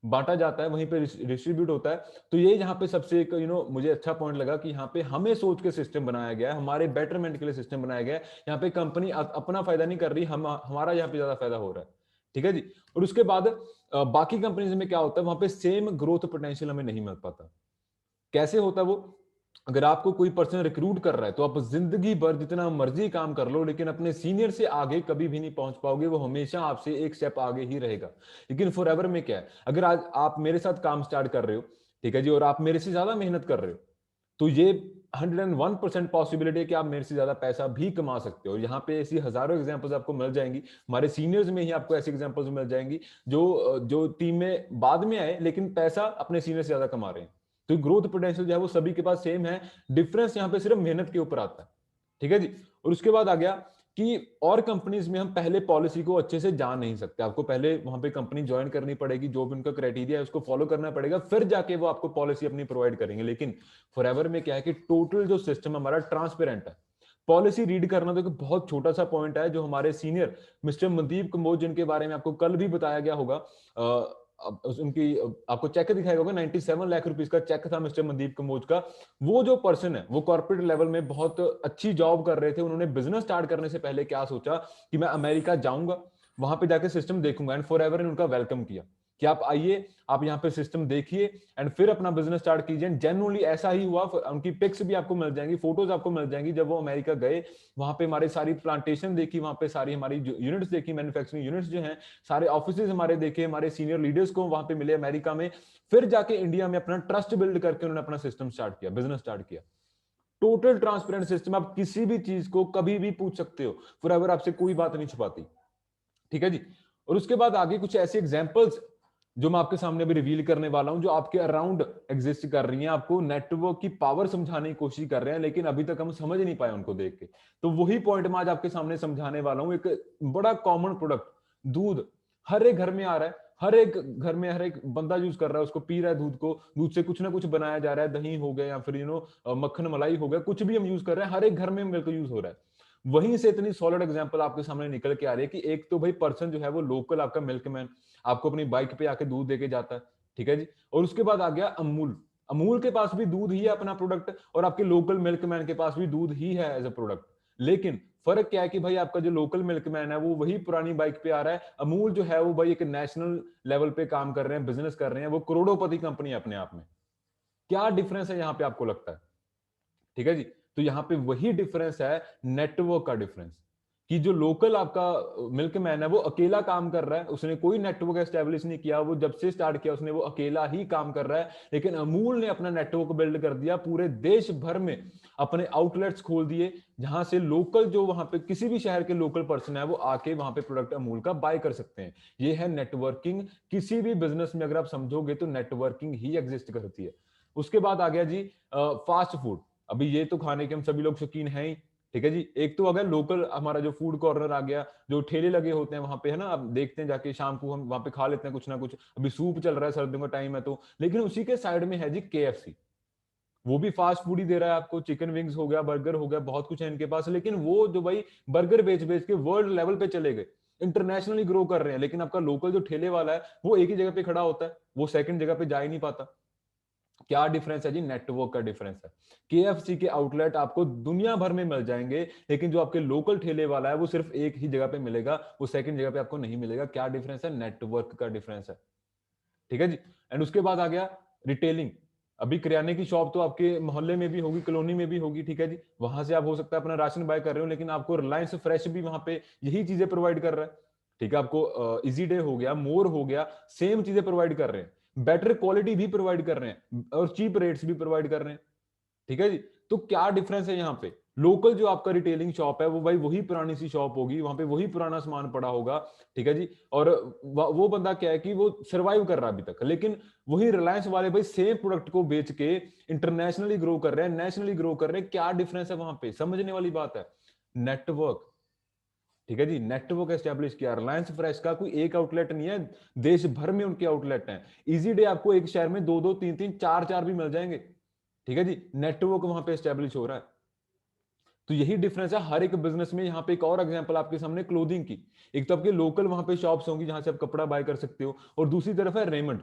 बांटा जाता है, वहीं पे डिस्ट्रीब्यूट होता है। तो ये यहाँ पे सबसे एक मुझे अच्छा पॉइंट लगा कि यहाँ पे हमें सोच के सिस्टम बनाया गया है, हमारे बेटरमेंट के लिए सिस्टम बनाया गया है। यहाँ पे कंपनी अपना फायदा नहीं कर रही, हमारा यहाँ पे ज्यादा फायदा हो रहा है। ठीक है जी। और उसके बाद बाकी कंपनीज में क्या होता है, वहां पे सेम ग्रोथ पोटेंशियल हमें नहीं मिल पाता। कैसे होता है वो, अगर आपको कोई पर्सन रिक्रूट कर रहा है तो आप जिंदगी भर जितना मर्जी काम कर लो, लेकिन अपने सीनियर से आगे कभी भी नहीं पहुंच पाओगे। वो हमेशा आपसे एक स्टेप आगे ही रहेगा। लेकिन फॉरएवर में क्या है, अगर आज आप मेरे साथ काम स्टार्ट कर रहे हो, ठीक है जी, और आप मेरे से ज्यादा मेहनत कर रहे हो, तो ये 101% पॉसिबिलिटी है कि आप मेरे से ज्यादा पैसा भी कमा सकते हो। यहाँ पे ऐसी हजारों एग्जांपल्स आपको मिल जाएंगी, हमारे सीनियर्स में ही आपको ऐसी एग्जांपल्स मिल जाएंगी जो जो टीम में बाद में आए लेकिन पैसा अपने सीनियर से ज्यादा कमा रहे हैं। तो ग्रोथ पोटेंशियल जो है वो सभी के पास सेम है, डिफरेंस यहाँ पे सिर्फ मेहनत के ऊपर आता है। ठीक है जी। और उसके बाद आ गया कि और कंपनीज में हम पहले पॉलिसी को अच्छे से जान नहीं सकते। आपको पहले वहां पे कंपनी ज्वाइन करनी पड़ेगी, जो भी उनका क्राइटेरिया है उसको फॉलो करना पड़ेगा, फिर जाके वो आपको पॉलिसी अपनी प्रोवाइड करेंगे। लेकिन फॉरएवर में क्या है कि टोटल जो सिस्टम हमारा ट्रांसपेरेंट है। पॉलिसी रीड करना तो एक बहुत छोटा सा पॉइंट है, जो हमारे सीनियर मिस्टर मनदीप कंबोज, जिनके बारे में आपको कल भी बताया गया होगा, उनकी आपको चेक दिखाया होगा, 97 लाख रुपीस का चेक था मिस्टर मनदीप कंबोज का। वो जो पर्सन है वो कॉर्पोरेट लेवल में बहुत अच्छी जॉब कर रहे थे। उन्होंने बिजनेस स्टार्ट करने से पहले क्या सोचा कि मैं अमेरिका जाऊंगा, वहां पे जाके सिस्टम देखूंगा, एंड फॉरएवर ने उनका वेलकम किया कि आप आइए, आप यहाँ पे सिस्टम देखिए एंड फिर अपना बिजनेस स्टार्ट कीजिए। जेन्युइनली ऐसा ही हुआ। उनकी पिक्स भी आपको मिल जाएंगी, फोटोज आपको मिल जाएंगी। जब वो अमेरिका गए, वहां पे हमारी सारी प्लांटेशन देखी, वहां पे सारी हमारी यूनिट्स देखी, मैन्युफैक्चरिंग यूनिट्स जो हैं, सारे ऑफिस हमारे देखे, हमारे सीनियर लीडर्स को वहां पे मिले अमेरिका में। फिर जाके इंडिया में अपना ट्रस्ट बिल्ड करके उन्होंने अपना सिस्टम स्टार्ट किया, बिजनेस स्टार्ट किया। टोटल ट्रांसपेरेंट सिस्टम, आप किसी भी चीज को कभी भी पूछ सकते हो, फॉरएवर आपसे कोई बात नहीं छुपाती। ठीक है जी। और उसके बाद आगे कुछ ऐसे एग्जांपल्स जो मैं आपके सामने अभी रिवील करने वाला हूं, जो आपके अराउंड एग्जिस्ट कर रही हैं, आपको नेटवर्क की पावर समझाने की कोशिश कर रहे हैं, लेकिन अभी तक हम समझ नहीं पाए उनको देख के। तो वही पॉइंट मैं आज आपके सामने समझाने वाला हूं। एक बड़ा कॉमन प्रोडक्ट, दूध, हर एक घर में आ रहा है, हर एक घर में हर एक बंदा यूज कर रहा है, उसको पी रहा है दूध को। दूध से कुछ ना कुछ बनाया जा रहा है, दही हो गया या फिर मक्खन मलाई हो गया, कुछ भी हम यूज कर रहे हैं, हर एक घर में मिल्क यूज हो रहा है। वहीं से इतनी सॉलिड एग्जांपल आपके सामने निकल के आ रही है कि एक तो भाई पर्सन जो है वो लोकल आपका मिल्कमैन आपको अपनी बाइक पे आके दूध देके जाता है। ठीक है जी। और उसके बाद आ गया अमूल। अमूल के पास भी दूध ही है अपना प्रोडक्ट, और आपके लोकल मिल्कमैन के पास भी दूध ही है एज अ प्रोडक्ट। लेकिन फर्क क्या है कि भाई आपका जो लोकल मिल्कमैन है वो वही पुरानी बाइक पे आ रहा है, अमूल जो है वो भाई एक नेशनल लेवल पे काम कर रहे हैं, बिजनेस कर रहे हैं, वो करोड़ोंपति कंपनी है अपने आप में। क्या डिफरेंस है यहाँ पे आपको लगता है? ठीक है जी। तो यहाँ पे वही डिफरेंस है, नेटवर्क का डिफरेंस, कि जो लोकल आपका मिल्कमैन है वो अकेला काम कर रहा है, उसने कोई नेटवर्क एस्टेब्लिश नहीं किया, वो जब से स्टार्ट किया उसने वो अकेला ही काम कर रहा है। लेकिन अमूल ने अपना नेटवर्क बिल्ड कर दिया, पूरे देश भर में अपने आउटलेट्स खोल दिए, जहां से लोकल जो वहां पे किसी भी शहर के लोकल पर्सन है वो आके वहां पे प्रोडक्ट अमूल का बाय कर सकते हैं। ये है नेटवर्किंग। किसी भी बिजनेस में अगर आप समझोगे तो नेटवर्किंग ही एग्जिस्ट करती है। उसके बाद आ गया जी फास्ट फूड। अभी ये तो खाने के हम सभी लोग शौकीन हैं ही, ठीक है जी। एक तो अगर लोकल हमारा जो फूड कॉर्नर आ गया, जो ठेले लगे होते हैं वहां पे, है ना, आप देखते हैं जाके शाम को हम वहां पे खा लेते हैं कुछ ना कुछ। अभी सूप चल रहा है, सर्दियों का टाइम है तो, लेकिन उसी के साइड में है जी KFC। वो भी फास्ट फूड ही दे रहा है आपको, चिकन विंग्स हो गया, बर्गर हो गया, बहुत कुछ है इनके पास। लेकिन वो जो भाई बर्गर बेच बेच के वर्ल्ड लेवल पे चले गए, इंटरनेशनली ग्रो कर रहे हैं। लेकिन आपका लोकल जो ठेले वाला है वो एक ही जगह पे खड़ा होता है, वो सेकंड जगह पे जा ही नहीं पाता। क्या डिफरेंस है जी? नेटवर्क का डिफरेंस है। KFC के आउटलेट आपको दुनिया भर में मिल जाएंगे, लेकिन जो आपके लोकल ठेले वाला है वो सिर्फ एक ही जगह पे मिलेगा, वो सेकंड जगह पे आपको नहीं मिलेगा। क्या डिफरेंस है? नेटवर्क का डिफरेंस है। ठीक है जी। एंड उसके बाद आ गया रिटेलिंग। अभी किराने की शॉप तो आपके मोहल्ले में भी होगी, कॉलोनी में भी होगी, ठीक है जी। वहां से आप हो सकता है अपना राशन बाय कर रहे हो, लेकिन आपको रिलायंस फ्रेश भी वहां पे यही चीजें प्रोवाइड कर रहा है। ठीक है, आपको इजी डे हो गया, मोर हो गया, सेम चीजें प्रोवाइड कर रहे हैं, बेटर क्वालिटी भी प्रोवाइड कर रहे हैं और चीप रेट्स भी प्रोवाइड कर रहे हैं। ठीक है जी। तो क्या डिफरेंस है यहाँ पे? लोकल जो आपका रिटेलिंग शॉप है वो भाई वही पुरानी सी शॉप होगी, वहां पे वही पुराना सामान पड़ा होगा, ठीक है जी। और वो बंदा क्या है कि वो सरवाइव कर रहा है अभी तक। लेकिन वही रिलायंस वाले भाई सेम प्रोडक्ट को बेच के इंटरनेशनली ग्रो कर रहे हैं, नेशनली ग्रो कर रहे हैं। क्या डिफरेंस है वहां पे? समझने वाली बात है, नेटवर्क। ठीक है जी। नेटवर्क एस्टेब्लिश किया। रिलायंस फ्रेश का कोई एक आउटलेट नहीं है, देश भर में उनके आउटलेट हैं। इजी डे आपको एक शहर में दो दो तीन तीन चार चार भी मिल जाएंगे। ठीक है जी। नेटवर्क वहां पे एस्टेब्लिश हो रहा है। तो यही डिफरेंस है हर एक बिजनेस में। यहाँ पे एक और एग्जांपल आपके सामने क्लोथिंग की। एक तो आपके लोकल वहां पे शॉप्स होंगी जहां से आप कपड़ा बाय कर सकते हो, और दूसरी तरफ है रेमंड।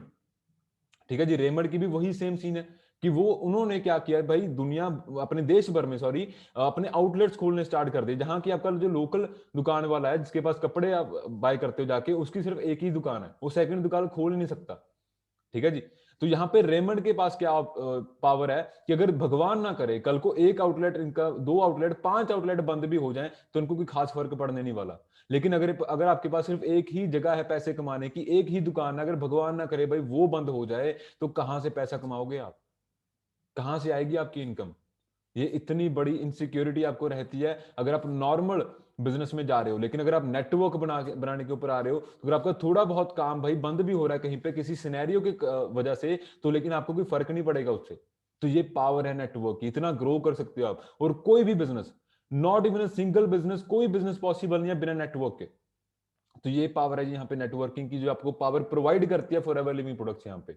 ठीक है जी। रेमंड की भी वही सेम सीन है कि वो उन्होंने क्या किया भाई, दुनिया अपने देश भर में, सॉरी, अपने आउटलेट्स खोलने स्टार्ट कर दिए, जहां की आपका जो लोकल दुकान वाला है जिसके पास कपड़े आप बाय करते हो जाके, उसकी सिर्फ एक ही दुकान है, वो सेकंड दुकान खोल ही नहीं सकता। ठीक है जी। तो यहाँ पे रेमंड के पास क्या पावर है कि अगर भगवान ना करे कल को एक आउटलेट इनका, दो आउटलेट, पांच आउटलेट बंद भी हो जाए तो इनको कोई खास फर्क पड़ने नहीं वाला। लेकिन अगर अगर आपके पास सिर्फ एक ही जगह है पैसे कमाने की, एक ही दुकान है, अगर भगवान ना करे भाई वो बंद हो जाए, तो कहां से पैसा कमाओगे आप? कहां से आएगी आपकी इनकम? ये इतनी बड़ी इनसिक्योरिटी आपको रहती है अगर आप नॉर्मल बिजनेस में जा रहे हो। लेकिन अगर आप नेटवर्क बनाने के ऊपर आ रहे हो, तो अगर आपका थोड़ा बहुत काम भाई बंद भी हो रहा है कहीं पे किसी सिनेरियो की वजह से, तो लेकिन आपको कोई फर्क नहीं पड़ेगा उससे। तो ये पावर है नेटवर्क की, इतना ग्रो कर सकते हो आप। और कोई भी business, not even single business, कोई बिजनेस पॉसिबल नहीं है बिना नेटवर्क के। तो ये पावर है जी यहाँ पे नेटवर्किंग की, जो आपको पावर प्रोवाइड करती है फॉर एवर लिविंग प्रोडक्ट्स यहाँ पे।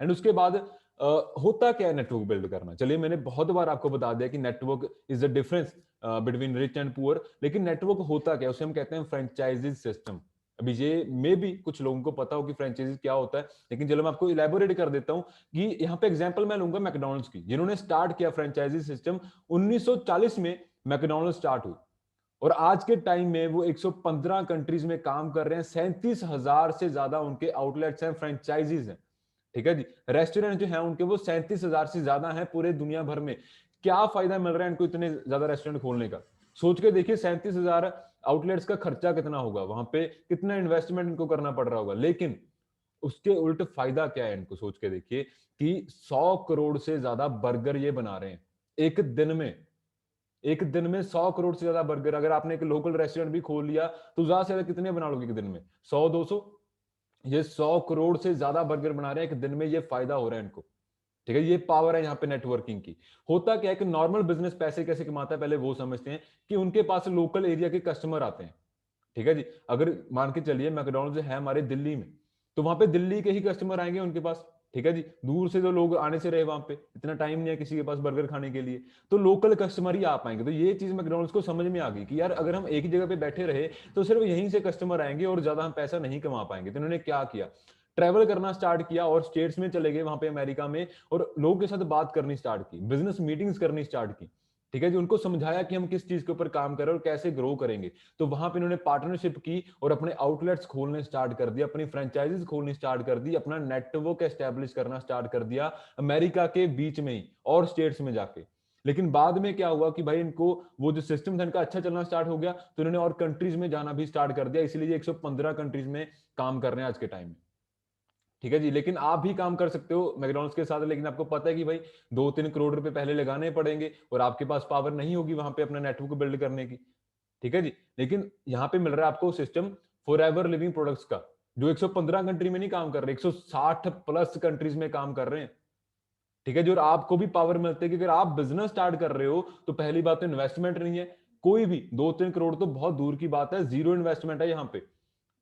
एंड उसके बाद होता क्या है नेटवर्क बिल्ड करना? चलिए, मैंने बहुत बार आपको बता दिया कि network is the difference between rich and poor. लेकिन नेटवर्क होता क्या है? उसे हम कहते हैं फ्रेंचाइजीज सिस्टम। अभी ये मे भी कुछ लोगों को पता हो कि फ्रेंचाइजीज क्या होता है, लेकिन चलो मैं आपको इलेबोरेट कर देता हूं कि यहाँ पे एग्जांपल मैं लूंगा मैकडॉनल्ड्स की, जिन्होंने स्टार्ट किया फ्रेंचाइजी सिस्टम 1940 में। मैकडॉनल्ड्स स्टार्ट हुई और आज के टाइम में वो 115 कंट्रीज में काम कर रहे हैं, 37,000 से ज्यादा उनके आउटलेट्स हैं, फ्रेंचाइजीज हैं। ठीक है जी। रेस्टोरेंट जो है उनके वो 37,000 से ज्यादा हैं पूरे दुनिया भर में। क्या फायदा मिल रहा है इनको इतने ज्यादा रेस्टोरेंट खोलने का? सोच के देखिए, 37,000 आउटलेट्स का खर्चा कितना होगा, वहां पे कितना इन्वेस्टमेंट इनको करना पड़ रहा होगा। लेकिन उसके उल्ट फायदा क्या है इनको? सोच के देखिए कि 100 करोड़ से ज्यादा बर्गर ये बना रहे हैं एक दिन में। एक दिन में 100 करोड़ से ज्यादा बर्गर। अगर आपने एक लोकल रेस्टोरेंट भी खोल लिया तो ज्यादा से ज्यादा कितने बना लोगे एक दिन में? 100 200? ये 100 करोड़ से ज्यादा बर्गर बना रहे हैं एक दिन में, ये फायदा हो रहा है इनको। ठीक है, ये पावर है यहाँ पे नेटवर्किंग की। होता क्या है कि नॉर्मल बिजनेस पैसे कैसे कमाता है, पहले वो समझते हैं कि उनके पास लोकल एरिया के कस्टमर आते हैं। ठीक है जी। अगर मान के चलिए मैकडॉनल्ड्स है हमारे दिल्ली में, तो वहां पे दिल्ली के ही कस्टमर आएंगे उनके पास। ठीक है जी। दूर से जो लोग आने से रहे, वहां पे इतना टाइम नहीं है किसी के पास बर्गर खाने के लिए, तो लोकल कस्टमर ही आ पाएंगे। तो ये चीज मैकडॉनल्ड्स को समझ में आ गई कि यार अगर हम एक ही जगह पे बैठे रहे तो सिर्फ यहीं से कस्टमर आएंगे और ज्यादा हम पैसा नहीं कमा पाएंगे। तो इन्होंने क्या किया, ट्रैवल करना स्टार्ट किया और स्टेट्स में चले गए वहां पे अमेरिका में, और लोगों के साथ बात करनी स्टार्ट की, बिजनेस मीटिंग्स करनी स्टार्ट की। ठीक है जी, उनको समझाया कि हम किस चीज के ऊपर काम कर रहे हैं और कैसे ग्रो करेंगे। तो वहां पे इन्होंने पार्टनरशिप की और अपने आउटलेट्स खोलने स्टार्ट कर दिया, अपनी फ्रेंचाइजीज खोलनी स्टार्ट कर दी, अपना नेटवर्क एस्टेब्लिश करना स्टार्ट कर दिया अमेरिका के बीच में ही और स्टेट्स में जाके। लेकिन बाद में क्या हुआ कि भाई इनको वो जो सिस्टम था इनका अच्छा चलना स्टार्ट हो गया, तो इन्होंने और कंट्रीज में जाना भी स्टार्ट कर दिया, इसलिए 115 कंट्रीज में काम कर रहे हैं आज के टाइम में। ठीक है जी, लेकिन आप भी काम कर सकते हो मैकडॉनल्ड्स के साथ, लेकिन आपको पता है कि भाई 2-3 करोड़ रुपए पहले लगाने पड़ेंगे और आपके पास पावर नहीं होगी वहां पे अपना नेटवर्क बिल्ड करने की। ठीक है जी, लेकिन यहाँ पे मिल रहा है आपको system for ever living products का, जो 115 कंट्री में नहीं काम कर रहे, 160 प्लस कंट्रीज में काम कर रहे हैं। ठीक है जी, और आपको भी पावर मिलती है कि अगर आप बिजनेस स्टार्ट कर रहे हो तो पहली बात तो इन्वेस्टमेंट नहीं है कोई भी, 2-3 करोड़ तो बहुत दूर की बात है, जीरो इन्वेस्टमेंट है यहाँ पे।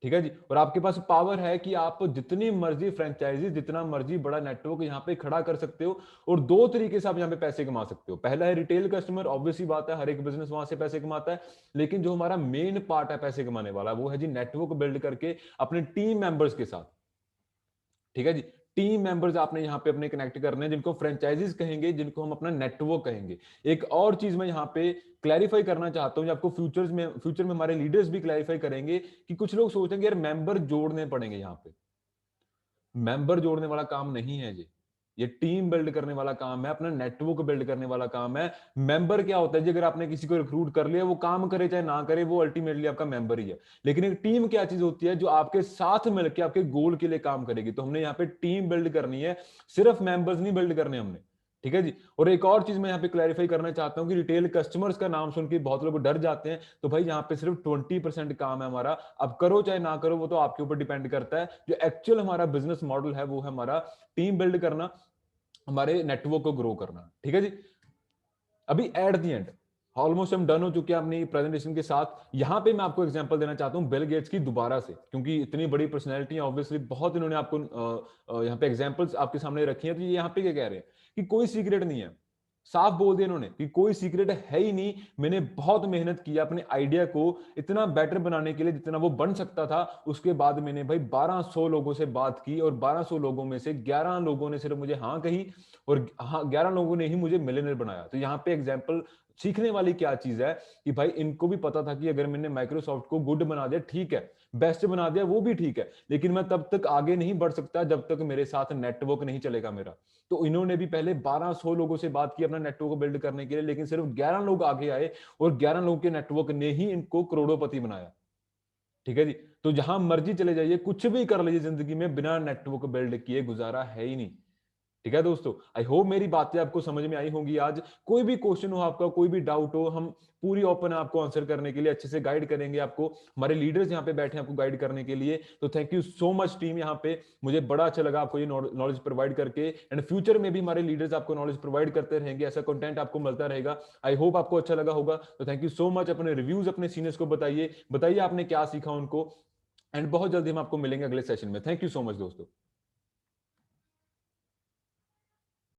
ठीक है जी, और आपके पास पावर है कि आप जितनी मर्जी फ्रेंचाइजी, जितना मर्जी बड़ा नेटवर्क यहाँ पे खड़ा कर सकते हो, और दो तरीके से आप यहाँ पे पैसे कमा सकते हो। पहला है रिटेल कस्टमर, ऑब्वियसली बात है हर एक बिजनेस वहां से पैसे कमाता है, लेकिन जो हमारा मेन पार्ट है पैसे कमाने वाला वो है जी नेटवर्क बिल्ड करके अपने टीम मेंबर्स के साथ। ठीक है जी, टीम मेंबर्स आपने यहाँ पे अपने कनेक्ट करने हैं, जिनको फ्रेंचाइजीज कहेंगे, जिनको हम अपना नेटवर्क कहेंगे। एक और चीज मैं यहाँ पे क्लैरिफाई करना चाहता हूँ, आपको फ्यूचर में हमारे लीडर्स भी क्लैरिफाई करेंगे कि कुछ लोग सोचेंगे यार मेंबर जोड़ने पड़ेंगे। यहाँ पे मेंबर जोड़ने वाला काम नहीं है जी, ये टीम बिल्ड करने वाला काम है, अपना नेटवर्क बिल्ड करने वाला काम है। मेंबर क्या होता है जी, अगर आपने किसी को रिक्रूट कर लिया, वो काम करे चाहे ना करे, वो अल्टीमेटली आपका मेंबर ही है। लेकिन एक टीम क्या चीज होती है, जो आपके साथ मिलकर आपके गोल के लिए काम करेगी। तो हमने यहाँ पे टीम बिल्ड करनी है, सिर्फ मेंबर्स नहीं बिल्ड करने हमने। ठीक है जी, और एक और चीज मैं यहाँ पे क्लैरिफाई करना चाहता हूँ कि रिटेल कस्टमर्स का नाम सुन के बहुत लोग डर जाते हैं, तो भाई यहाँ पे सिर्फ 20% काम है हमारा। अब करो चाहे ना करो, वो तो आपके ऊपर डिपेंड करता है। जो एक्चुअल हमारा बिजनेस मॉडल है वो है हमारा टीम बिल्ड करना, हमारे नेटवर्क को ग्रो करना। ठीक है जी, अभी एट द एंड ऑलमोस्ट हम डन हो चुके हैं अपनी प्रेजेंटेशन के साथ। यहां पे मैं आपको एग्जांपल देना चाहता हूं बिल गेट्स की दोबारा से, क्योंकि इतनी बड़ी पर्सनैलिटी है, ऑब्वियसली बहुत इन्होंने आपको यहाँ पे एग्जांपल्स आपके सामने रखी हैं। तो ये यहाँ पे क्या कह रहे हैं कि कोई सीक्रेट नहीं है, साफ बोल दिया इन्होंने कि कोई सीक्रेट है ही नहीं। मैंने बहुत मेहनत की अपने आइडिया को इतना बेटर बनाने के लिए जितना वो बन सकता था। उसके बाद मैंने भाई 1200 लोगों से बात की, और 1200 लोगों में से 11 लोगों ने सिर्फ मुझे हाँ कही, और हाँ 11 लोगों ने ही मुझे मिलियनेयर बनाया। तो यहाँ पे एग्जाम्पल सीखने वाली क्या चीज है कि भाई इनको भी पता था कि अगर मैंने माइक्रोसॉफ्ट को गुड बना दिया ठीक है, बेस्ट बना दिया वो भी ठीक है, लेकिन मैं तब तक आगे नहीं बढ़ सकता जब तक मेरे साथ नेटवर्क नहीं चलेगा मेरा। तो इन्होंने भी पहले 1200 लोगों से बात की अपना नेटवर्क बिल्ड करने के लिए, लेकिन सिर्फ 11 लोग आगे आए, और 11 लोगों के नेटवर्क ने ही इनको करोड़ोंपति बनाया। ठीक है जी, तो जहां मर्जी चले जाइए, कुछ भी कर लीजिए जिंदगी में, बिना नेटवर्क बिल्ड किए गुजारा है ही नहीं। ठीक है दोस्तों, आई होप मेरी बातें आपको समझ में आई होंगी। आज कोई भी क्वेश्चन हो आपका, कोई भी डाउट हो, हम पूरी ओपन है आपको आंसर करने के लिए, अच्छे से गाइड करेंगे आपको। हमारे लीडर्स यहाँ पे बैठे हैं आपको गाइड करने के लिए। तो thank you so much team, यहाँ पे मुझे बड़ा अच्छा लगा आपको ये नॉलेज प्रोवाइड करके, एंड फ्यूचर में भी हमारे लीडर्स आपको नॉलेज प्रोवाइड करते रहेंगे, ऐसा कंटेंट आपको मिलता रहेगा। आई होप आपको अच्छा लगा होगा। तो थैंक यू सो मच। अपने रिव्यूज अपने सीनियर्स को बताइए, बताइए आपने क्या सीखा उनको, एंड बहुत जल्दी हम आपको मिलेंगे अगले सेशन में। थैंक यू सो मच दोस्तों।